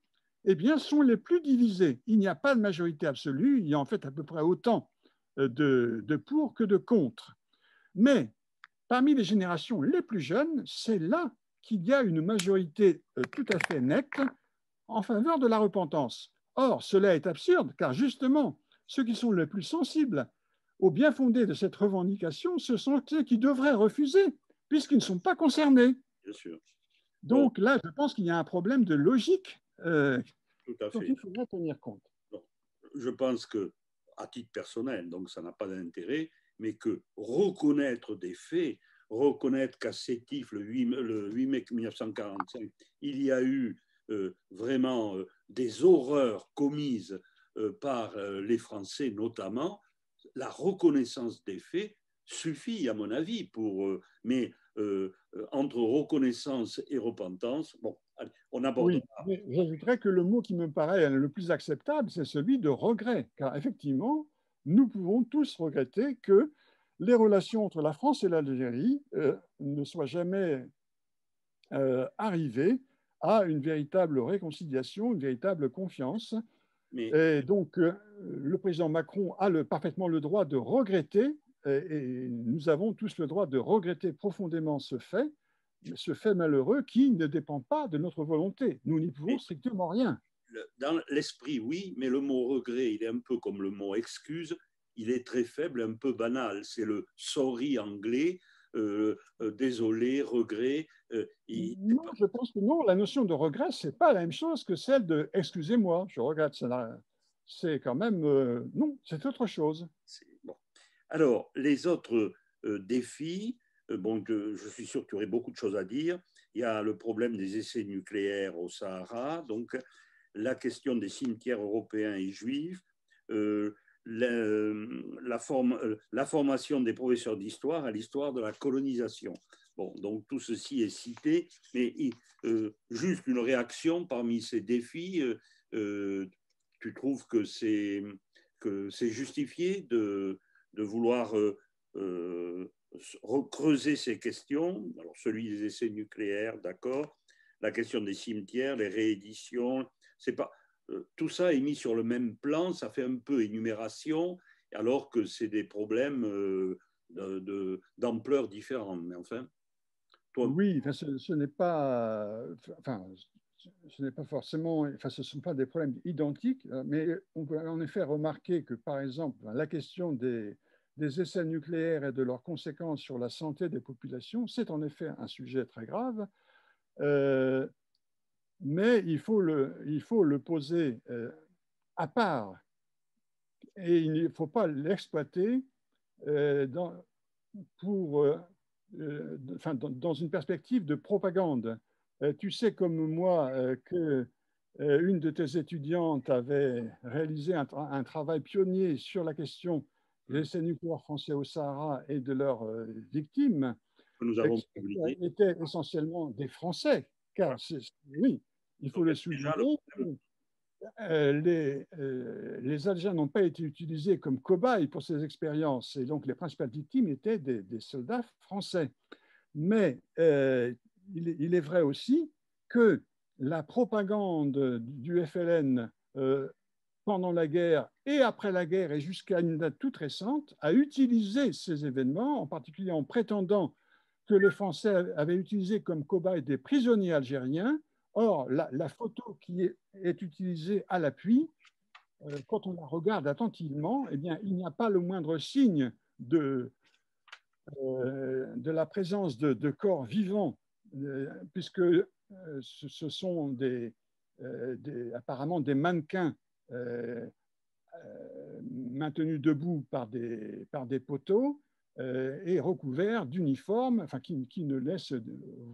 eh bien, sont les plus divisées. Il n'y a pas de majorité absolue, il y a en fait à peu près autant de pour que de contre. Mais parmi les générations les plus jeunes, c'est là qu'il y a une majorité tout à fait nette en faveur de la repentance. Or, cela est absurde, car justement, ceux qui sont les plus sensibles au bien fondé de cette revendication, ce sont ceux qui devraient refuser, puisqu'ils ne sont pas concernés. Bien sûr. Donc bon, là, je pense qu'il y a un problème de logique dont il faudrait tenir compte. Bon, je pense que, à titre personnel, donc ça n'a pas d'intérêt, mais que reconnaître des faits, reconnaître qu'à Sétif, le 8 mai 1945, il y a eu vraiment des horreurs commises par les Français notamment, la reconnaissance des faits suffit, à mon avis, pour. Mais entre reconnaissance et repentance, bon, allez, on abordera. Oui, j'ajouterais que le mot qui me paraît le plus acceptable, c'est celui de regret, car effectivement, nous pouvons tous regretter que les relations entre la France et l'Algérie ne soient jamais arrivées à une véritable réconciliation, une véritable confiance. Et donc, le président Macron a parfaitement le droit de regretter, et nous avons tous le droit de regretter profondément ce fait malheureux qui ne dépend pas de notre volonté. Nous n'y pouvons strictement rien. Dans l'esprit, oui, mais le mot regret, il est un peu comme le mot excuse, il est très faible, un peu banal. C'est le sorry anglais, désolé, regret. Non, je pense que non, la notion de regret, ce n'est pas la même chose que celle de excusez-moi, je regrette. C'est quand même, non, c'est autre chose. Bon. Alors, les autres défis, bon, je suis sûr qu'il y aurait beaucoup de choses à dire. Il y a le problème des essais nucléaires au Sahara, donc la question des cimetières européens et juifs, la formation des professeurs d'histoire à l'histoire de la colonisation. Bon, donc tout ceci est cité, mais juste une réaction parmi ces défis, tu trouves que c'est justifié de vouloir creuser ces questions. Alors, celui des essais nucléaires, d'accord. La question des cimetières, les rééditions, c'est pas tout ça est mis sur le même plan. Ça fait un peu énumération, alors que c'est des problèmes d'ampleur différente. Mais enfin, toi... Oui, enfin, ce n'est pas, enfin, ce n'est pas forcément, enfin, ce ne sont pas des problèmes identiques, mais on peut en effet remarquer que, par exemple, la question des essais nucléaires et de leurs conséquences sur la santé des populations, c'est en effet un sujet très grave, mais il faut le poser à part et il ne faut pas l'exploiter dans une perspective de propagande. Tu sais comme moi que une de tes étudiantes avait réalisé un travail pionnier sur la question des essais nucléaires français au Sahara et de leurs victimes, que nous avons publié, étaient essentiellement des Français, car oui, il faut le souligner. les Algériens n'ont pas été utilisés comme cobayes pour ces expériences, et donc les principales victimes étaient des soldats français. Mais il est vrai aussi que la propagande du FLN pendant la guerre et après la guerre et jusqu'à une date toute récente a utilisé ces événements, en particulier en prétendant que les Français avaient utilisé comme cobayes des prisonniers algériens. Or, la photo qui est utilisée à l'appui, quand on la regarde attentivement, eh bien, il n'y a pas le moindre signe de la présence de corps vivants, puisque ce sont apparemment des mannequins maintenus debout par des poteaux et recouverts d'uniformes, enfin, qui ne laissent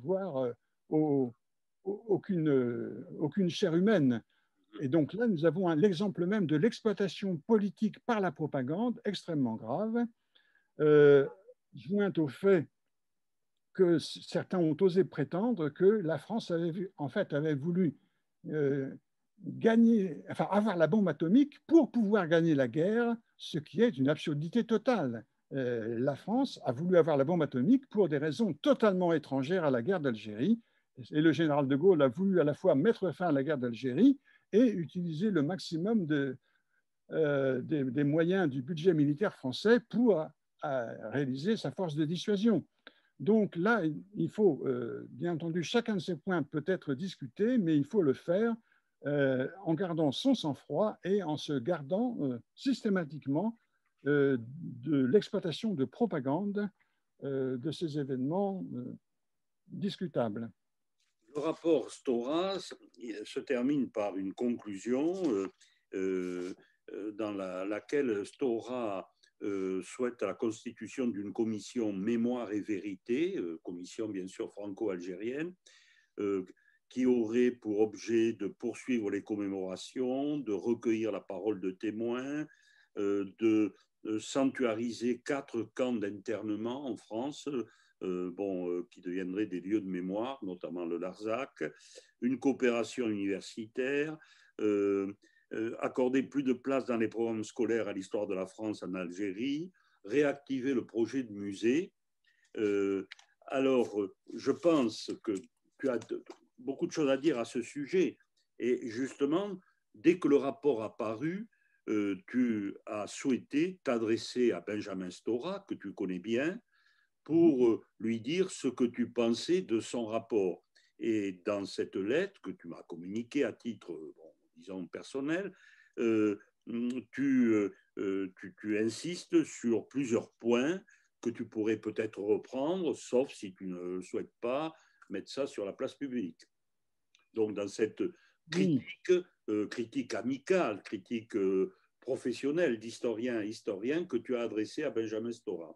voir aucune chair humaine. Et donc là, nous avons l'exemple même de l'exploitation politique par la propagande extrêmement grave, jointe au fait que certains ont osé prétendre que la France avait voulu avoir la bombe atomique pour pouvoir gagner la guerre, ce qui est une absurdité totale. La France a voulu avoir la bombe atomique pour des raisons totalement étrangères à la guerre d'Algérie. Et le général de Gaulle a voulu à la fois mettre fin à la guerre d'Algérie et utiliser le maximum des moyens du budget militaire français pour réaliser sa force de dissuasion. Donc là, il faut, bien entendu, chacun de ces points peut être discuté, mais il faut le faire en gardant son sang-froid et en se gardant systématiquement de l'exploitation de propagande de ces événements discutables. Le rapport Stora se termine par une conclusion dans laquelle Stora souhaite la constitution d'une commission mémoire et vérité, commission bien sûr franco-algérienne, qui aurait pour objet de poursuivre les commémorations, de recueillir la parole de témoins, de sanctuariser 4 camps d'internement en France, qui deviendraient des lieux de mémoire, notamment le Larzac, une coopération universitaire, accorder plus de place dans les programmes scolaires à l'histoire de la France en Algérie, réactiver le projet de musée. Alors, je pense que tu as beaucoup de choses à dire à ce sujet. Et justement, dès que le rapport a paru, tu as souhaité t'adresser à Benjamin Stora, que tu connais bien, pour lui dire ce que tu pensais de son rapport. Et dans cette lettre que tu m'as communiquée à titre, disons, personnel, tu insistes sur plusieurs points que tu pourrais peut-être reprendre, sauf si tu ne souhaites pas mettre ça sur la place publique. Donc, dans cette critique, critique amicale, critique professionnelle d'historien à historien que tu as adressée à Benjamin Stora.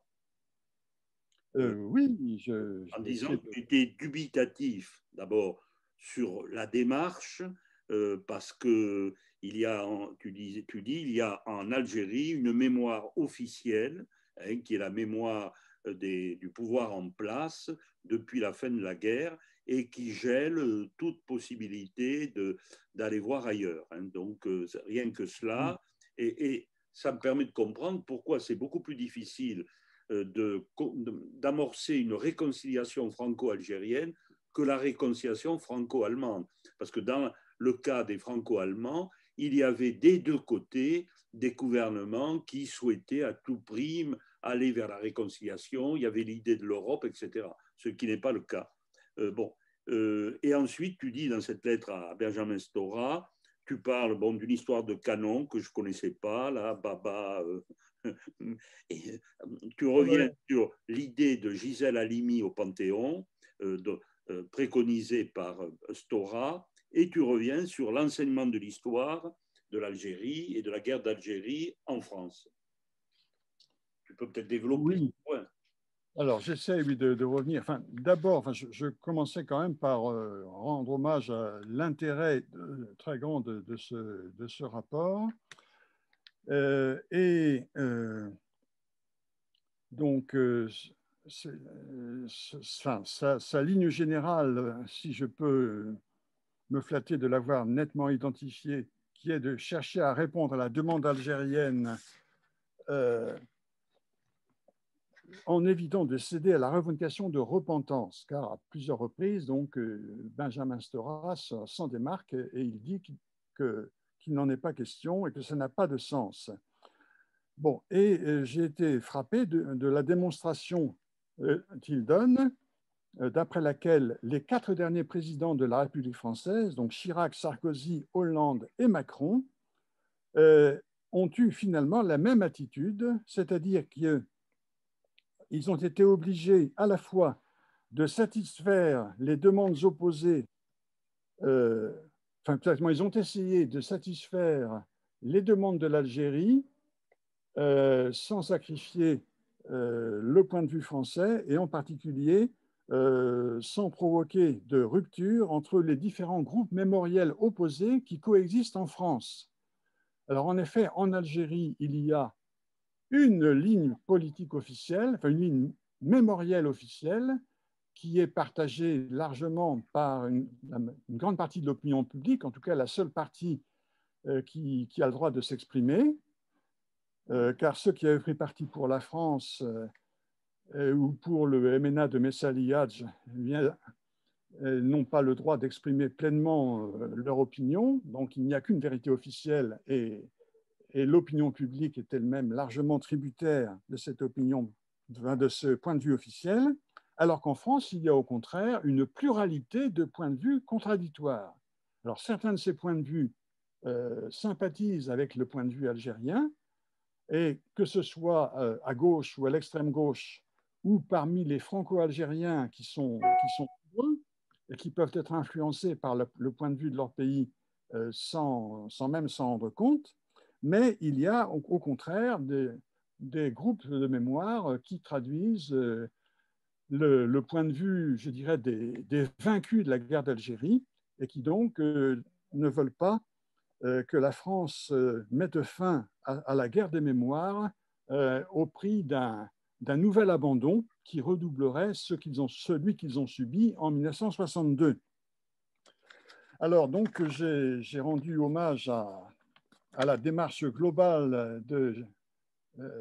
Oui, en disant que tu étais dubitatif d'abord sur la démarche, parce que il y a, tu dis, il y a en Algérie une mémoire officielle, hein, qui est la mémoire du pouvoir en place depuis la fin de la guerre et qui gèle toute possibilité d'aller voir ailleurs. Hein. Donc, rien que cela. Et ça me permet de comprendre pourquoi c'est beaucoup plus difficile d'amorcer une réconciliation franco-algérienne que la réconciliation franco-allemande. Parce que dans le cas des franco-allemands, il y avait des deux côtés des gouvernements qui souhaitaient à tout prix aller vers la réconciliation. Il y avait l'idée de l'Europe, etc. Ce qui n'est pas le cas. Et ensuite, tu dis dans cette lettre à Benjamin Stora, tu parles d'une histoire de canon que je ne connaissais pas, là, Baba. Et tu reviens sur l'idée de Gisèle Halimi au Panthéon, préconisée par Stora, et tu reviens sur l'enseignement de l'histoire de l'Algérie et de la guerre d'Algérie en France. Tu peux peut-être développer ce point. Alors, j'essaie de revenir. D'abord, je commençais quand même par rendre hommage à l'intérêt très grand de ce rapport. Donc, sa ligne générale, si je peux me flatter de l'avoir nettement identifiée, qui est de chercher à répondre à la demande algérienne en évitant de céder à la revendication de repentance, car à plusieurs reprises, donc, Benjamin Stora s'en démarque et il dit qu'il n'en est pas question et que ça n'a pas de sens. Bon, et j'ai été frappé de la démonstration qu'il donne, d'après laquelle les 4 derniers présidents de la République française, donc Chirac, Sarkozy, Hollande et Macron, ont eu finalement la même attitude, c'est-à-dire qu'ils ont été obligés à la fois de satisfaire les demandes opposées, ils ont essayé de satisfaire les demandes de l'Algérie sans sacrifier le point de vue français et en particulier sans provoquer de rupture entre les différents groupes mémoriels opposés qui coexistent en France. Alors en effet, en Algérie, il y a une ligne politique officielle, enfin une ligne mémorielle officielle qui est partagée largement par une grande partie de l'opinion publique, en tout cas la seule partie qui a le droit de s'exprimer, car ceux qui avaient pris parti pour la France ou pour le MNA de Messali Hadj n'ont pas le droit d'exprimer pleinement leur opinion, donc il n'y a qu'une vérité officielle et l'opinion publique est elle-même largement tributaire de cette opinion, de ce point de vue officiel, alors qu'en France, il y a au contraire une pluralité de points de vue contradictoires. Alors certains de ces points de vue sympathisent avec le point de vue algérien, et que ce soit à gauche ou à l'extrême gauche, ou parmi les franco-algériens qui sont nombreux et qui peuvent être influencés par le point de vue de leur pays sans même s'en rendre compte, mais il y a au contraire des groupes de mémoire qui traduisent le point de vue, je dirais, des vaincus de la guerre d'Algérie et qui donc ne veulent pas que la France mette fin à la guerre des mémoires au prix d'un nouvel abandon qui redoublerait celui qu'ils ont subi en 1962. Alors, donc, j'ai rendu hommage à la démarche globale de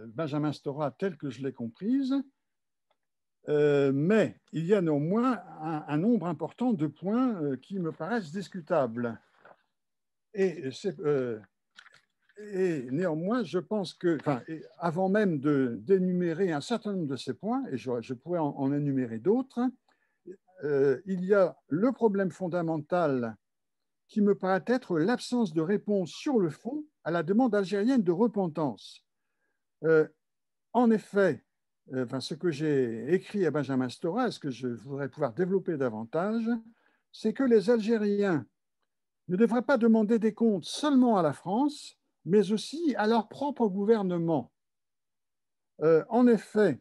Benjamin Stora telle que je l'ai comprise, mais il y a néanmoins un nombre important de points qui me paraissent discutables. Et néanmoins, je pense que, avant même d'énumérer un certain nombre de ces points, et je pourrais en énumérer d'autres, il y a le problème fondamental qui me paraît être l'absence de réponse sur le fond à la demande algérienne de repentance. En effet, ce que j'ai écrit à Benjamin Stora, et ce que je voudrais pouvoir développer davantage, c'est que les Algériens ne devraient pas demander des comptes seulement à la France, mais aussi à leur propre gouvernement. En effet,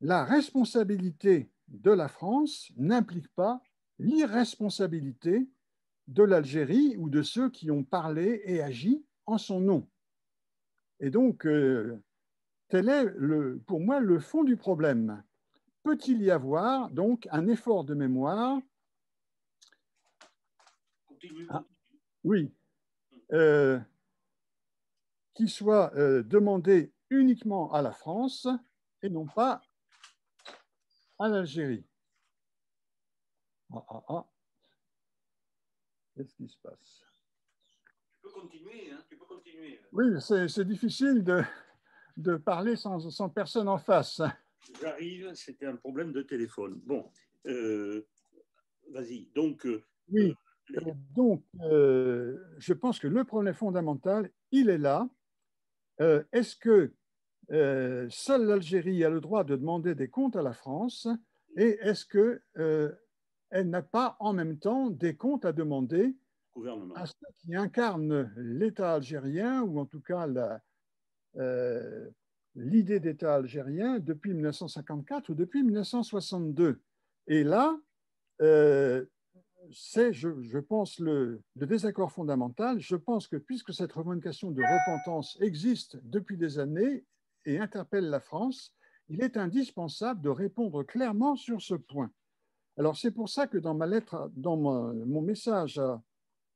la responsabilité de la France n'implique pas l'irresponsabilité de l'Algérie ou de ceux qui ont parlé et agi en son nom. Et donc, tel est pour moi le fond du problème. Peut-il y avoir donc un effort de mémoire oui, qui soit demandé uniquement à la France et non pas à l'Algérie. Qu'est-ce qui se passe? Tu peux continuer, hein, tu peux continuer. Oui, c'est difficile de parler sans personne en face. J'arrive, c'était un problème de téléphone. Bon, vas-y. Donc, oui, donc je pense que le problème fondamental, il est là. Est-ce que seule l'Algérie a le droit de demander des comptes à la France et est-ce qu'elle n'a pas en même temps des comptes à demander à ceux qui incarnent l'État algérien ou en tout cas l'idée d'État algérien depuis 1954 ou depuis 1962. Et là, c'est, je pense, le désaccord fondamental. Je pense que puisque cette revendication de repentance existe depuis des années et interpelle la France, il est indispensable de répondre clairement sur ce point. Alors c'est pour ça que dans ma lettre, dans mon message à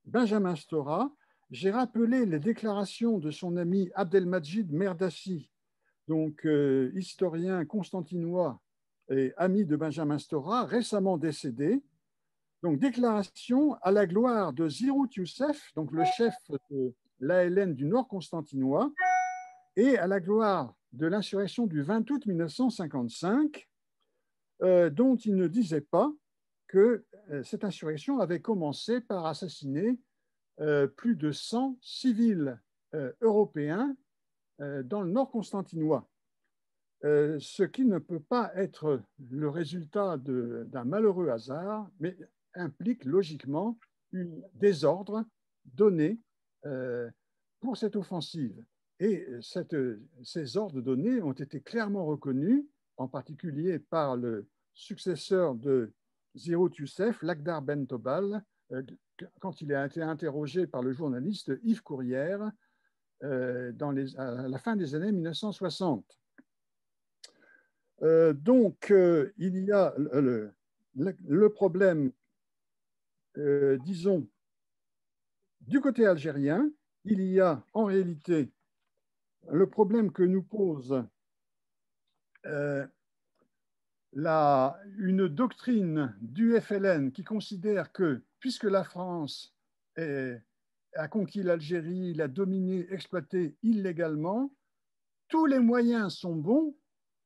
Benjamin Stora, j'ai rappelé les déclarations de son ami Abdelmadjid Merdassi, donc historien constantinois et ami de Benjamin Stora, récemment décédé. Donc, déclaration à la gloire de Zirut Youssef, donc le chef de l'ALN du Nord constantinois, et à la gloire de l'insurrection du 20 août 1955, dont il ne disait pas que cette insurrection avait commencé par assassiner plus de 100 civils européens dans le Nord constantinois. Ce qui ne peut pas être le résultat d'un malheureux hasard, mais implique logiquement un désordre donné pour cette offensive. Et ces ordres donnés ont été clairement reconnus, en particulier par le successeur de Zirut Youssef, Lakhdar Ben Tobal, quand il a été interrogé par le journaliste Yves Courrière à la fin des années 1960. Donc, il y a le problème, disons, du côté algérien, il y a en réalité le problème que nous pose une doctrine du FLN qui considère que, puisque la France a conquis l'Algérie, l'a dominée, exploitée illégalement, tous les moyens sont bons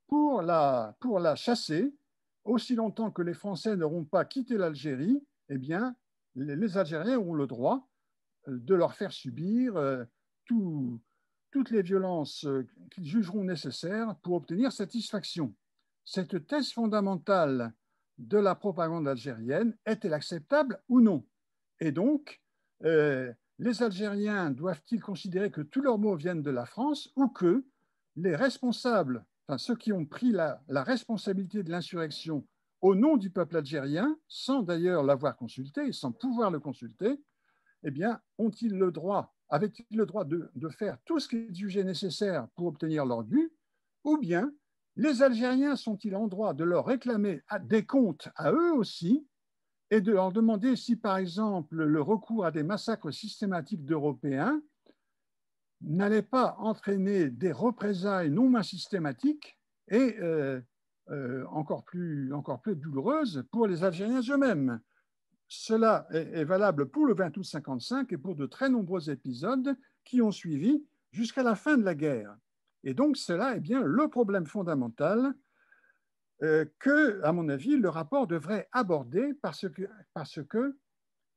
pour la chasser. Aussi longtemps que les Français n'auront pas quitté l'Algérie, eh bien, les Algériens auront le droit de leur faire subir toutes les violences qu'ils jugeront nécessaires pour obtenir satisfaction. Cette thèse fondamentale de la propagande algérienne est-elle acceptable ou non? Et donc, les Algériens doivent-ils considérer que tous leurs maux viennent de la France ou que les responsables, enfin ceux qui ont pris la responsabilité de l'insurrection au nom du peuple algérien, sans d'ailleurs l'avoir consulté, sans pouvoir le consulter, eh bien, ont-ils le droit, avaient-ils le droit de faire tout ce qui est jugé nécessaire pour obtenir leur but, ou bien les Algériens sont-ils en droit de leur réclamer des comptes à eux aussi et de leur demander si, par exemple, le recours à des massacres systématiques d'Européens n'allait pas entraîner des représailles non moins systématiques et encore plus douloureuses pour les Algériens eux-mêmes. Cela est valable pour le 20 août 55 et pour de très nombreux épisodes qui ont suivi jusqu'à la fin de la guerre. Et donc, cela est bien le problème fondamental que, à mon avis, le rapport devrait aborder parce que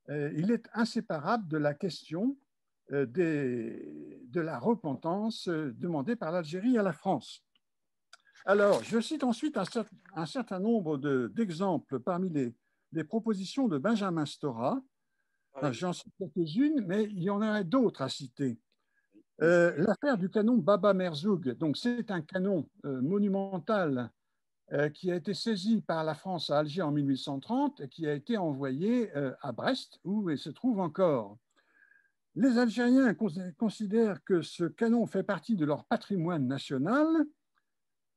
il est inséparable de la question de la repentance demandée par l'Algérie à la France. Alors, je cite ensuite un certain nombre d'exemples parmi les propositions de Benjamin Stora. J'en cite quelques-unes, mais il y en aurait d'autres à citer. L'affaire du canon Baba Merzoug, donc c'est un canon monumental qui a été saisi par la France à Alger en 1830 et qui a été envoyé à Brest, où il se trouve encore. Les Algériens considèrent que ce canon fait partie de leur patrimoine national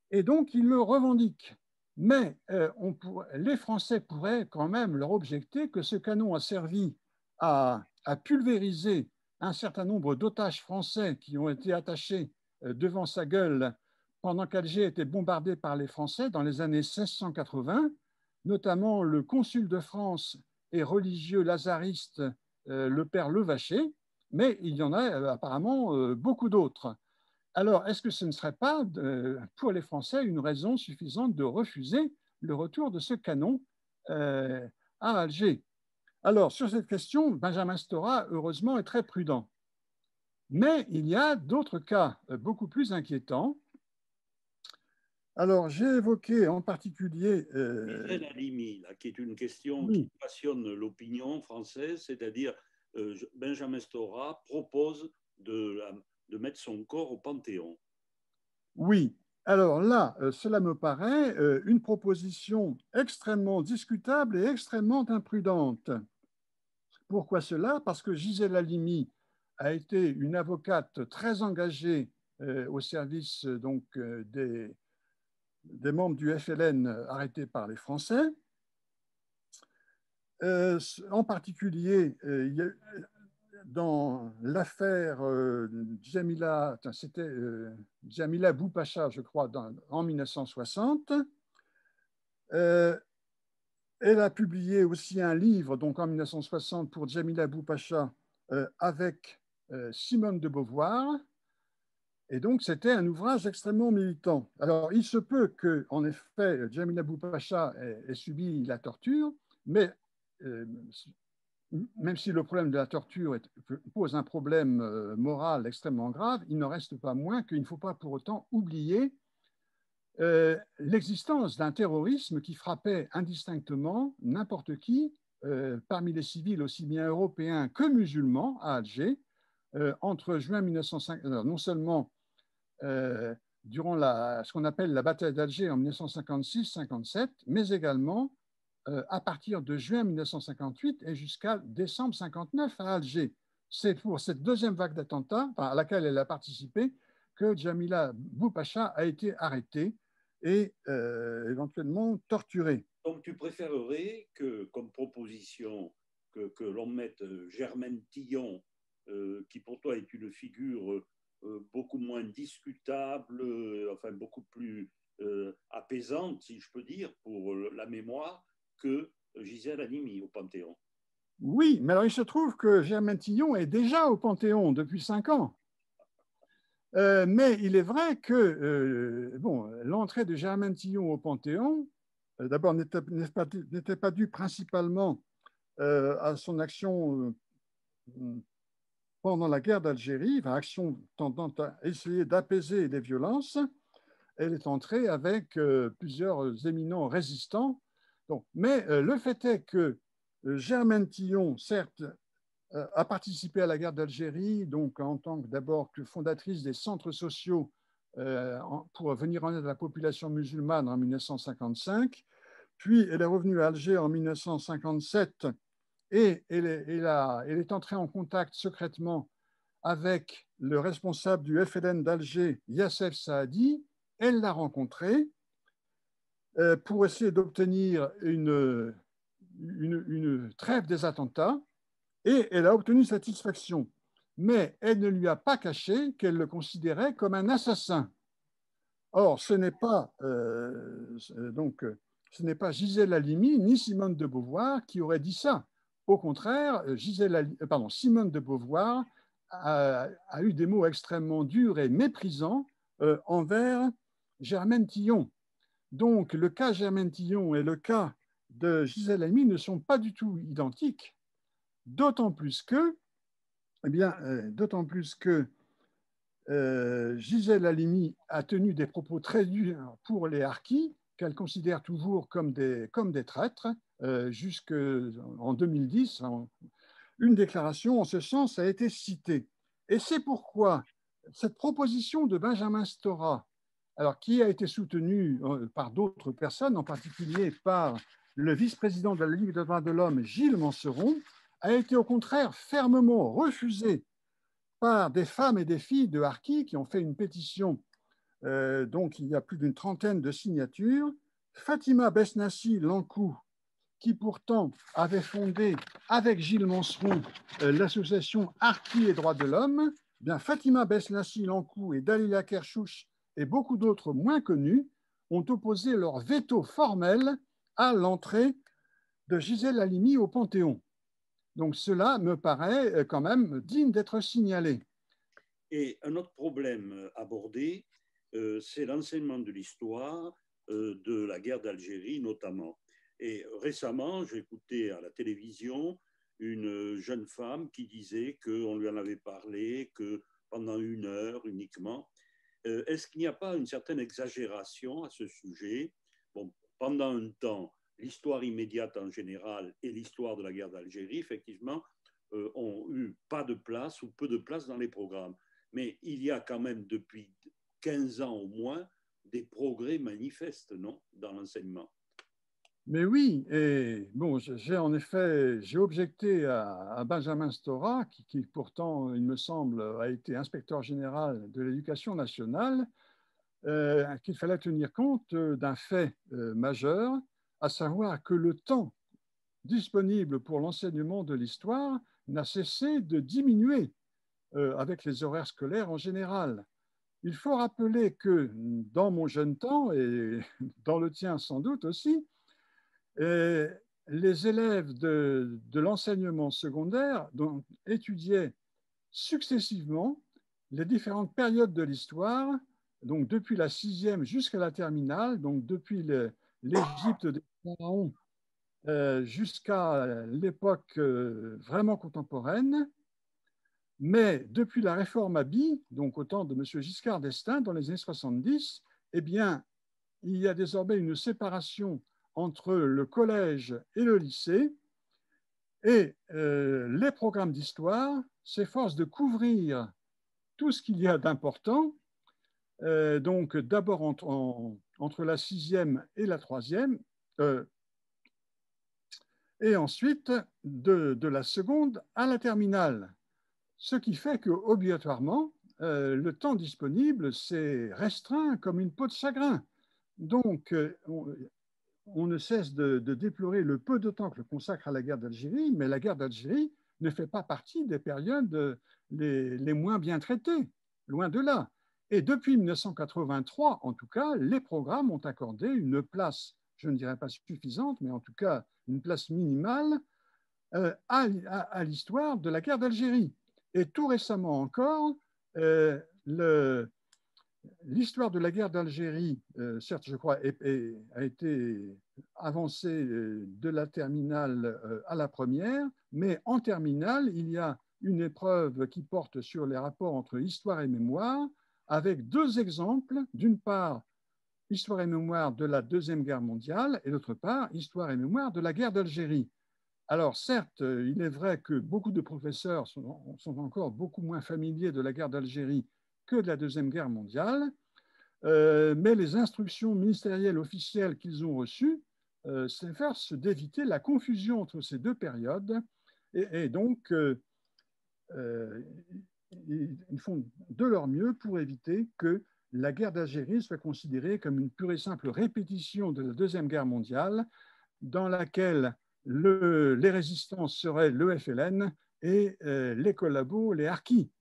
et donc ils le revendiquent. Mais les Français pourraient quand même leur objecter que ce canon a servi à pulvériser un certain nombre d'otages français qui ont été attachés devant sa gueule pendant qu'Alger était bombardé par les Français dans les années 1680, notamment le consul de France et religieux lazariste, le père Levaché, mais il y en a apparemment beaucoup d'autres. Alors, est-ce que ce ne serait pas, pour les Français, une raison suffisante de refuser le retour de ce canon à Alger? Alors, sur cette question, Benjamin Stora, heureusement, est très prudent. Mais il y a d'autres cas beaucoup plus inquiétants. Alors, j'ai évoqué en particulier… Michel Halimi, là, qui est une question qui passionne l'opinion française, c'est-à-dire Benjamin Stora propose de mettre son corps au Panthéon. Oui, alors là, cela me paraît une proposition extrêmement discutable et extrêmement imprudente. Pourquoi cela? Parce que Gisèle Halimi a été une avocate très engagée au service donc, des membres du FLN arrêtés par les Français. En particulier, dans l'affaire Djamila, c'était Djamila Boupacha, je crois, en 1960. Elle a publié aussi un livre, donc en 1960, pour Djamila Boupacha, avec Simone de Beauvoir. Et donc, c'était un ouvrage extrêmement militant. Alors, il se peut qu'en effet, Djamila Boupacha ait subi la torture, mais même si le problème de la torture pose un problème moral extrêmement grave, il n'en reste pas moins qu'il ne faut pas pour autant oublier l'existence d'un terrorisme qui frappait indistinctement n'importe qui, parmi les civils aussi bien européens que musulmans à Alger, entre juin 1950, non seulement durant ce qu'on appelle la bataille d'Alger en 1956-57, mais également à partir de juin 1958 et jusqu'à décembre 59 à Alger. C'est pour cette deuxième vague d'attentats, à laquelle elle a participé, que Djamila Boupacha a été arrêtée et éventuellement torturée. Donc tu préférerais que, comme proposition, que l'on mette Germaine Tillon, qui pour toi est une figure beaucoup moins discutable, enfin beaucoup plus apaisante, si je peux dire, pour la mémoire, que Gisèle Halimi au Panthéon. Oui, mais alors il se trouve que Germaine Tillon est déjà au Panthéon depuis 5 ans. Mais il est vrai que bon, l'entrée de Germaine Tillon au Panthéon, d'abord, n'était pas due principalement à son action pendant la guerre d'Algérie, enfin, action tendant à essayer d'apaiser les violences. Elle est entrée avec plusieurs éminents résistants. Donc, mais le fait est que Germaine Tillon, certes, a participé à la guerre d'Algérie, donc en tant que d'abord que fondatrice des centres sociaux pour venir en aide à la population musulmane en 1955. Puis elle est revenue à Alger en 1957 et elle est entrée en contact secrètement avec le responsable du FLN d'Alger, Yassef Saadi. Elle l'a rencontré pour essayer d'obtenir une trêve des attentats et elle a obtenu satisfaction. Mais elle ne lui a pas caché qu'elle le considérait comme un assassin. Or, ce n'est pas Gisèle Halimi ni Simone de Beauvoir qui auraient dit ça. Au contraire, Simone de Beauvoir a eu des mots extrêmement durs et méprisants envers Germaine Tillon. Donc, le cas Germaine Tillon et le cas de Gisèle Halimi ne sont pas du tout identiques, d'autant plus que Gisèle Halimi a tenu des propos très durs pour les harkis, qu'elle considère toujours comme des traîtres, jusqu'en 2010. Une déclaration en ce sens a été citée. Et c'est pourquoi cette proposition de Benjamin Stora, alors qui a été soutenue par d'autres personnes, en particulier par le vice-président de la Ligue des droits de l'homme, Gilles Manceron, a été au contraire fermement refusée par des femmes et des filles de harkis qui ont fait une pétition, donc il y a plus d'une trentaine de signatures. Fatima Besnassi Lankou, qui pourtant avait fondé avec Gilles Manceron l'association Harkis et droits de l'homme, bien Fatima Besnassi Lankou et Dalila Kershouch et beaucoup d'autres moins connus ont opposé leur veto formel à l'entrée de Gisèle Halimi au Panthéon. Donc cela me paraît quand même digne d'être signalé. Et un autre problème abordé, c'est l'enseignement de l'histoire de la guerre d'Algérie notamment. Et récemment, j'ai écouté à la télévision une jeune femme qui disait qu'on lui en avait parlé que pendant 1 heure uniquement. Est-ce qu'il n'y a pas une certaine exagération à ce sujet? Bon, pendant un temps, l'histoire immédiate en général et l'histoire de la guerre d'Algérie, effectivement, ont eu pas de place ou peu de place dans les programmes. Mais il y a quand même depuis 15 ans au moins des progrès manifestes, non, dans l'enseignement. Mais oui, et bon, j'ai objecté à Benjamin Stora, qui pourtant, il me semble, a été inspecteur général de l'éducation nationale, qu'il fallait tenir compte d'un fait majeur, à savoir que le temps disponible pour l'enseignement de l'histoire n'a cessé de diminuer avec les horaires scolaires en général. Il faut rappeler que dans mon jeune temps, et dans le tien sans doute aussi, les élèves de l'enseignement secondaire étudiaient successivement les différentes périodes de l'histoire, donc depuis la sixième jusqu'à la terminale, donc depuis l'Égypte des pharaons jusqu'à l'époque vraiment contemporaine. Mais depuis la réforme Abi, donc au temps de M. Giscard d'Estaing, dans les années 70, eh bien, il y a désormais une séparation entre le collège et le lycée, et les programmes d'histoire s'efforcent de couvrir tout ce qu'il y a d'important, donc d'abord entre la sixième et la troisième, et ensuite de la seconde à la terminale. Ce qui fait qu'obligatoirement, le temps disponible s'est restreint comme une peau de chagrin. Donc, on ne cesse de déplorer le peu de temps que l'on consacre à la guerre d'Algérie, mais la guerre d'Algérie ne fait pas partie des périodes les moins bien traitées, loin de là. Et depuis 1983, en tout cas, les programmes ont accordé une place, je ne dirais pas suffisante, mais en tout cas une place minimale à l'histoire de la guerre d'Algérie. Et tout récemment encore, l'histoire de la guerre d'Algérie, certes, je crois, a été avancée de la terminale à la première, mais en terminale, il y a une épreuve qui porte sur les rapports entre histoire et mémoire, avec deux exemples. D'une part, histoire et mémoire de la Deuxième Guerre mondiale, et d'autre part, histoire et mémoire de la guerre d'Algérie. Alors, certes, il est vrai que beaucoup de professeurs sont encore beaucoup moins familiers de la guerre d'Algérie que de la Deuxième Guerre mondiale, mais les instructions ministérielles officielles qu'ils ont reçues s'efforcent d'éviter la confusion entre ces deux périodes, et donc ils font de leur mieux pour éviter que la guerre d'Algérie soit considérée comme une pure et simple répétition de la Deuxième Guerre mondiale, dans laquelle les résistants seraient le FLN et les collabos, les harkis.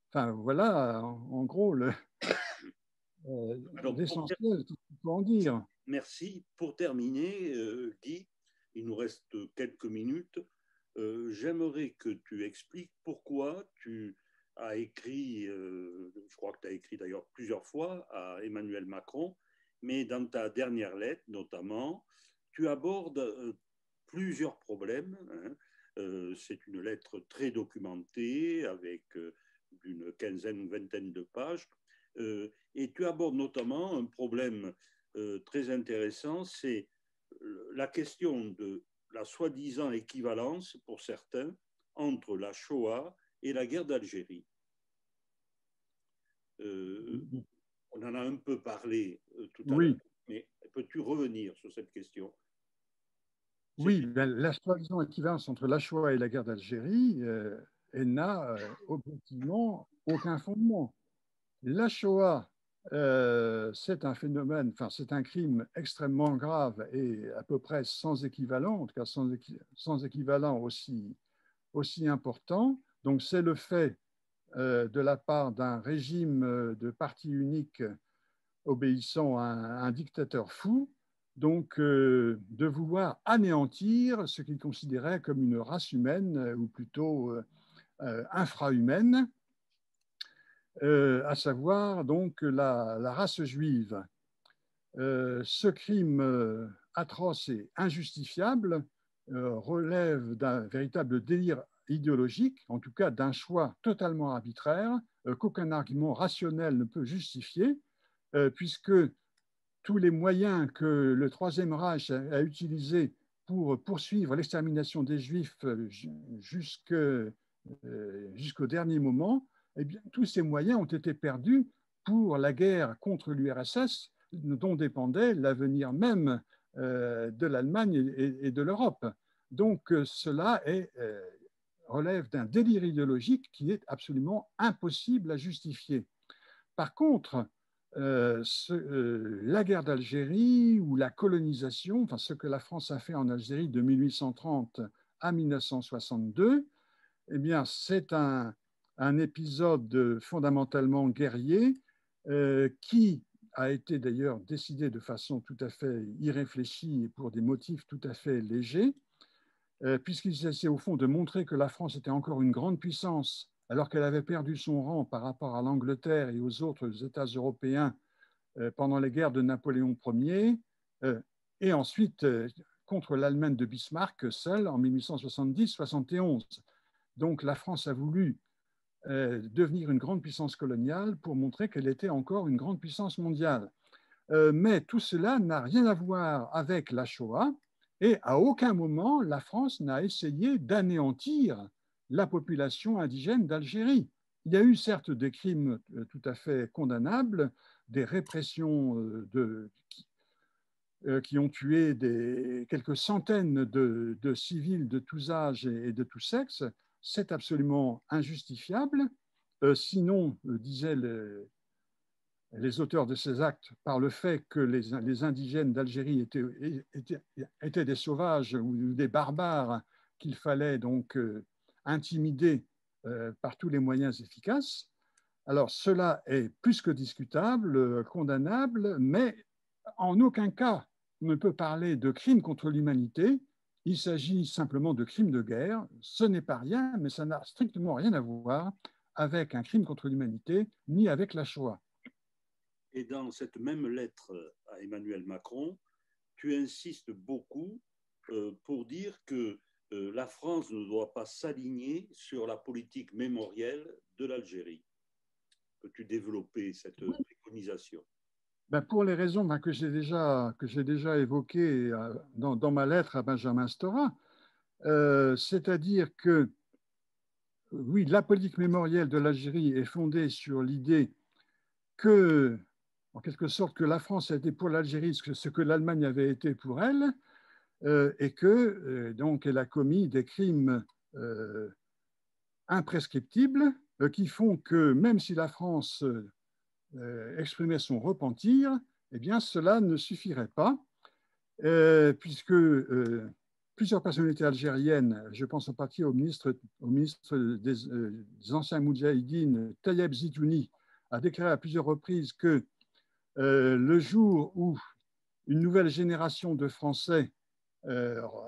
Enfin, voilà, en gros, l'essentiel, tout ce qu'il faut en dire. Merci. Pour terminer, Guy, il nous reste quelques minutes. J'aimerais que tu expliques pourquoi tu as écrit, je crois que tu as écrit d'ailleurs plusieurs fois à Emmanuel Macron, mais dans ta dernière lettre notamment, tu abordes plusieurs problèmes. Hein. C'est une lettre très documentée avec une quinzaine ou vingtaine de pages. Et tu abordes notamment un problème très intéressant, c'est la question de la soi-disant équivalence, pour certains, entre la Shoah et la guerre d'Algérie. On en a un peu parlé tout à l'heure, mais peux-tu revenir sur cette question? Oui, ben, la soi-disant équivalence entre la Shoah et la guerre d'Algérie, elle n'a objectivement aucun fondement. La Shoah, c'est un phénomène, enfin, c'est un crime extrêmement grave et à peu près sans équivalent, en tout cas sans équivalent aussi important. Donc, c'est le fait de la part d'un régime de parti unique obéissant à un dictateur fou, donc de vouloir anéantir ce qu'il considérait comme une race humaine, ou plutôt infrahumaine, à savoir donc la race juive. Ce crime atroce et injustifiable relève d'un véritable délire idéologique, en tout cas d'un choix totalement arbitraire, qu'aucun argument rationnel ne peut justifier, puisque tous les moyens que le Troisième Reich a utilisés pour poursuivre l'extermination des Juifs jusqu'au dernier moment, eh bien, tous ces moyens ont été perdus pour la guerre contre l'URSS, dont dépendait l'avenir même de l'Allemagne et de l'Europe. Donc cela relève d'un délire idéologique qui est absolument impossible à justifier. Par contre, la guerre d'Algérie ou la colonisation, enfin ce que la France a fait en Algérie de 1830 à 1962, eh bien, c'est un épisode fondamentalement guerrier qui a été d'ailleurs décidé de façon tout à fait irréfléchie et pour des motifs tout à fait légers, puisqu'il s'agissait au fond de montrer que la France était encore une grande puissance alors qu'elle avait perdu son rang par rapport à l'Angleterre et aux autres États européens pendant les guerres de Napoléon Ier, et ensuite contre l'Allemagne de Bismarck seule en 1870-71. Donc la France a voulu devenir une grande puissance coloniale pour montrer qu'elle était encore une grande puissance mondiale. Mais tout cela n'a rien à voir avec la Shoah et à aucun moment la France n'a essayé d'anéantir la population indigène d'Algérie. Il y a eu certes des crimes tout à fait condamnables, des répressions qui ont tué quelques centaines de civils de tous âges et de tous sexes. C'est absolument injustifiable. Sinon, disaient les auteurs de ces actes, par le fait que les indigènes d'Algérie étaient des sauvages ou des barbares qu'il fallait donc intimider par tous les moyens efficaces. Alors cela est plus que discutable, condamnable, mais en aucun cas on ne peut parler de crimes contre l'humanité. Il s'agit simplement de crimes de guerre. Ce n'est pas rien, mais ça n'a strictement rien à voir avec un crime contre l'humanité, ni avec la Shoah. Et dans cette même lettre à Emmanuel Macron, tu insistes beaucoup pour dire que la France ne doit pas s'aligner sur la politique mémorielle de l'Algérie. Peux-tu développer cette préconisation? Ben pour les raisons que j'ai déjà évoquées dans ma lettre à Benjamin Stora, c'est-à-dire que oui, la politique mémorielle de l'Algérie est fondée sur l'idée que, en quelque sorte, que la France a été pour l'Algérie ce que l'Allemagne avait été pour elle, et que donc elle a commis des crimes imprescriptibles qui font que même si la France exprimait son repentir, eh bien cela ne suffirait pas, puisque plusieurs personnalités algériennes, je pense en particulier au ministre des anciens Moudjahidines, Tayeb Zitouni, a déclaré à plusieurs reprises que le jour où une nouvelle génération de Français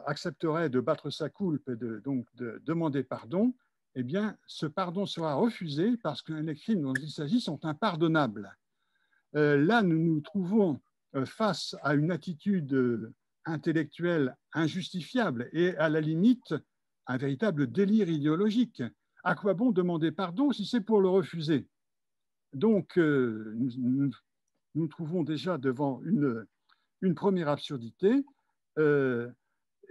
accepterait de battre sa coulpe et donc de demander pardon, eh bien, ce pardon sera refusé parce que les crimes dont il s'agit sont impardonnables. Là, nous nous trouvons face à une attitude intellectuelle injustifiable et à la limite un véritable délire idéologique. À quoi bon demander pardon si c'est pour le refuser? Donc, nous nous trouvons déjà devant une première absurdité.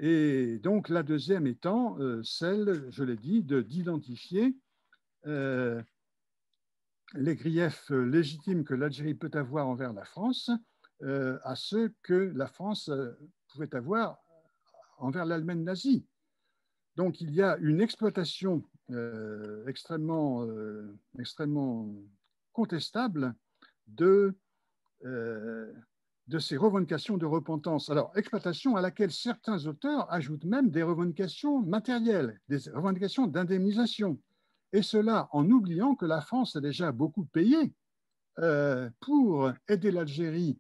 Et donc, la deuxième étant celle, je l'ai dit, d'identifier les griefs légitimes que l'Algérie peut avoir envers la France à ceux que la France pouvait avoir envers l'Allemagne nazie. Donc, il y a une exploitation extrêmement contestable de ces revendications de repentance. Alors, exploitation à laquelle certains auteurs ajoutent même des revendications matérielles, des revendications d'indemnisation. Et cela en oubliant que la France a déjà beaucoup payé pour aider l'Algérie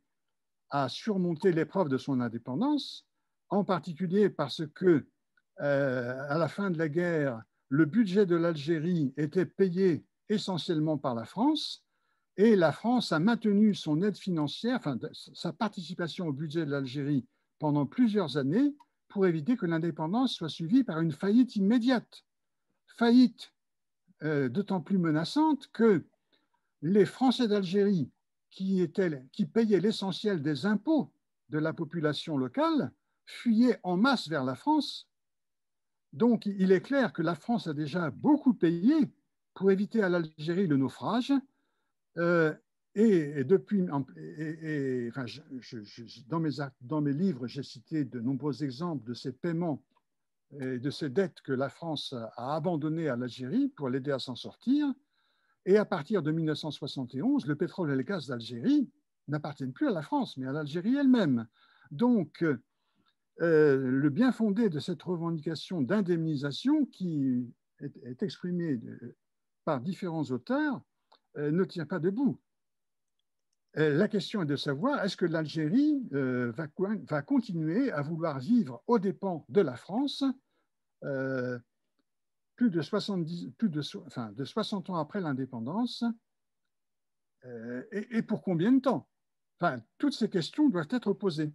à surmonter l'épreuve de son indépendance, en particulier parce que, à la fin de la guerre, le budget de l'Algérie était payé essentiellement par la France, et la France a maintenu son aide financière, enfin, sa participation au budget de l'Algérie pendant plusieurs années pour éviter que l'indépendance soit suivie par une faillite immédiate. Faillite d'autant plus menaçante que les Français d'Algérie, qui payaient l'essentiel des impôts de la population locale, fuyaient en masse vers la France. Donc, il est clair que la France a déjà beaucoup payé pour éviter à l'Algérie le naufrage. Et depuis, enfin, dans mes livres, j'ai cité de nombreux exemples de ces paiements et de ces dettes que la France a abandonnées à l'Algérie pour l'aider à s'en sortir. Et à partir de 1971, le pétrole et le gaz d'Algérie n'appartiennent plus à la France, mais à l'Algérie elle-même. Donc, le bien fondé de cette revendication d'indemnisation qui est exprimée par différents auteurs ne tient pas debout. La question est de savoir, est-ce que l'Algérie va continuer à vouloir vivre aux dépens de la France plus de 60 ans après l'indépendance, et pour combien de temps? Enfin, toutes ces questions doivent être posées.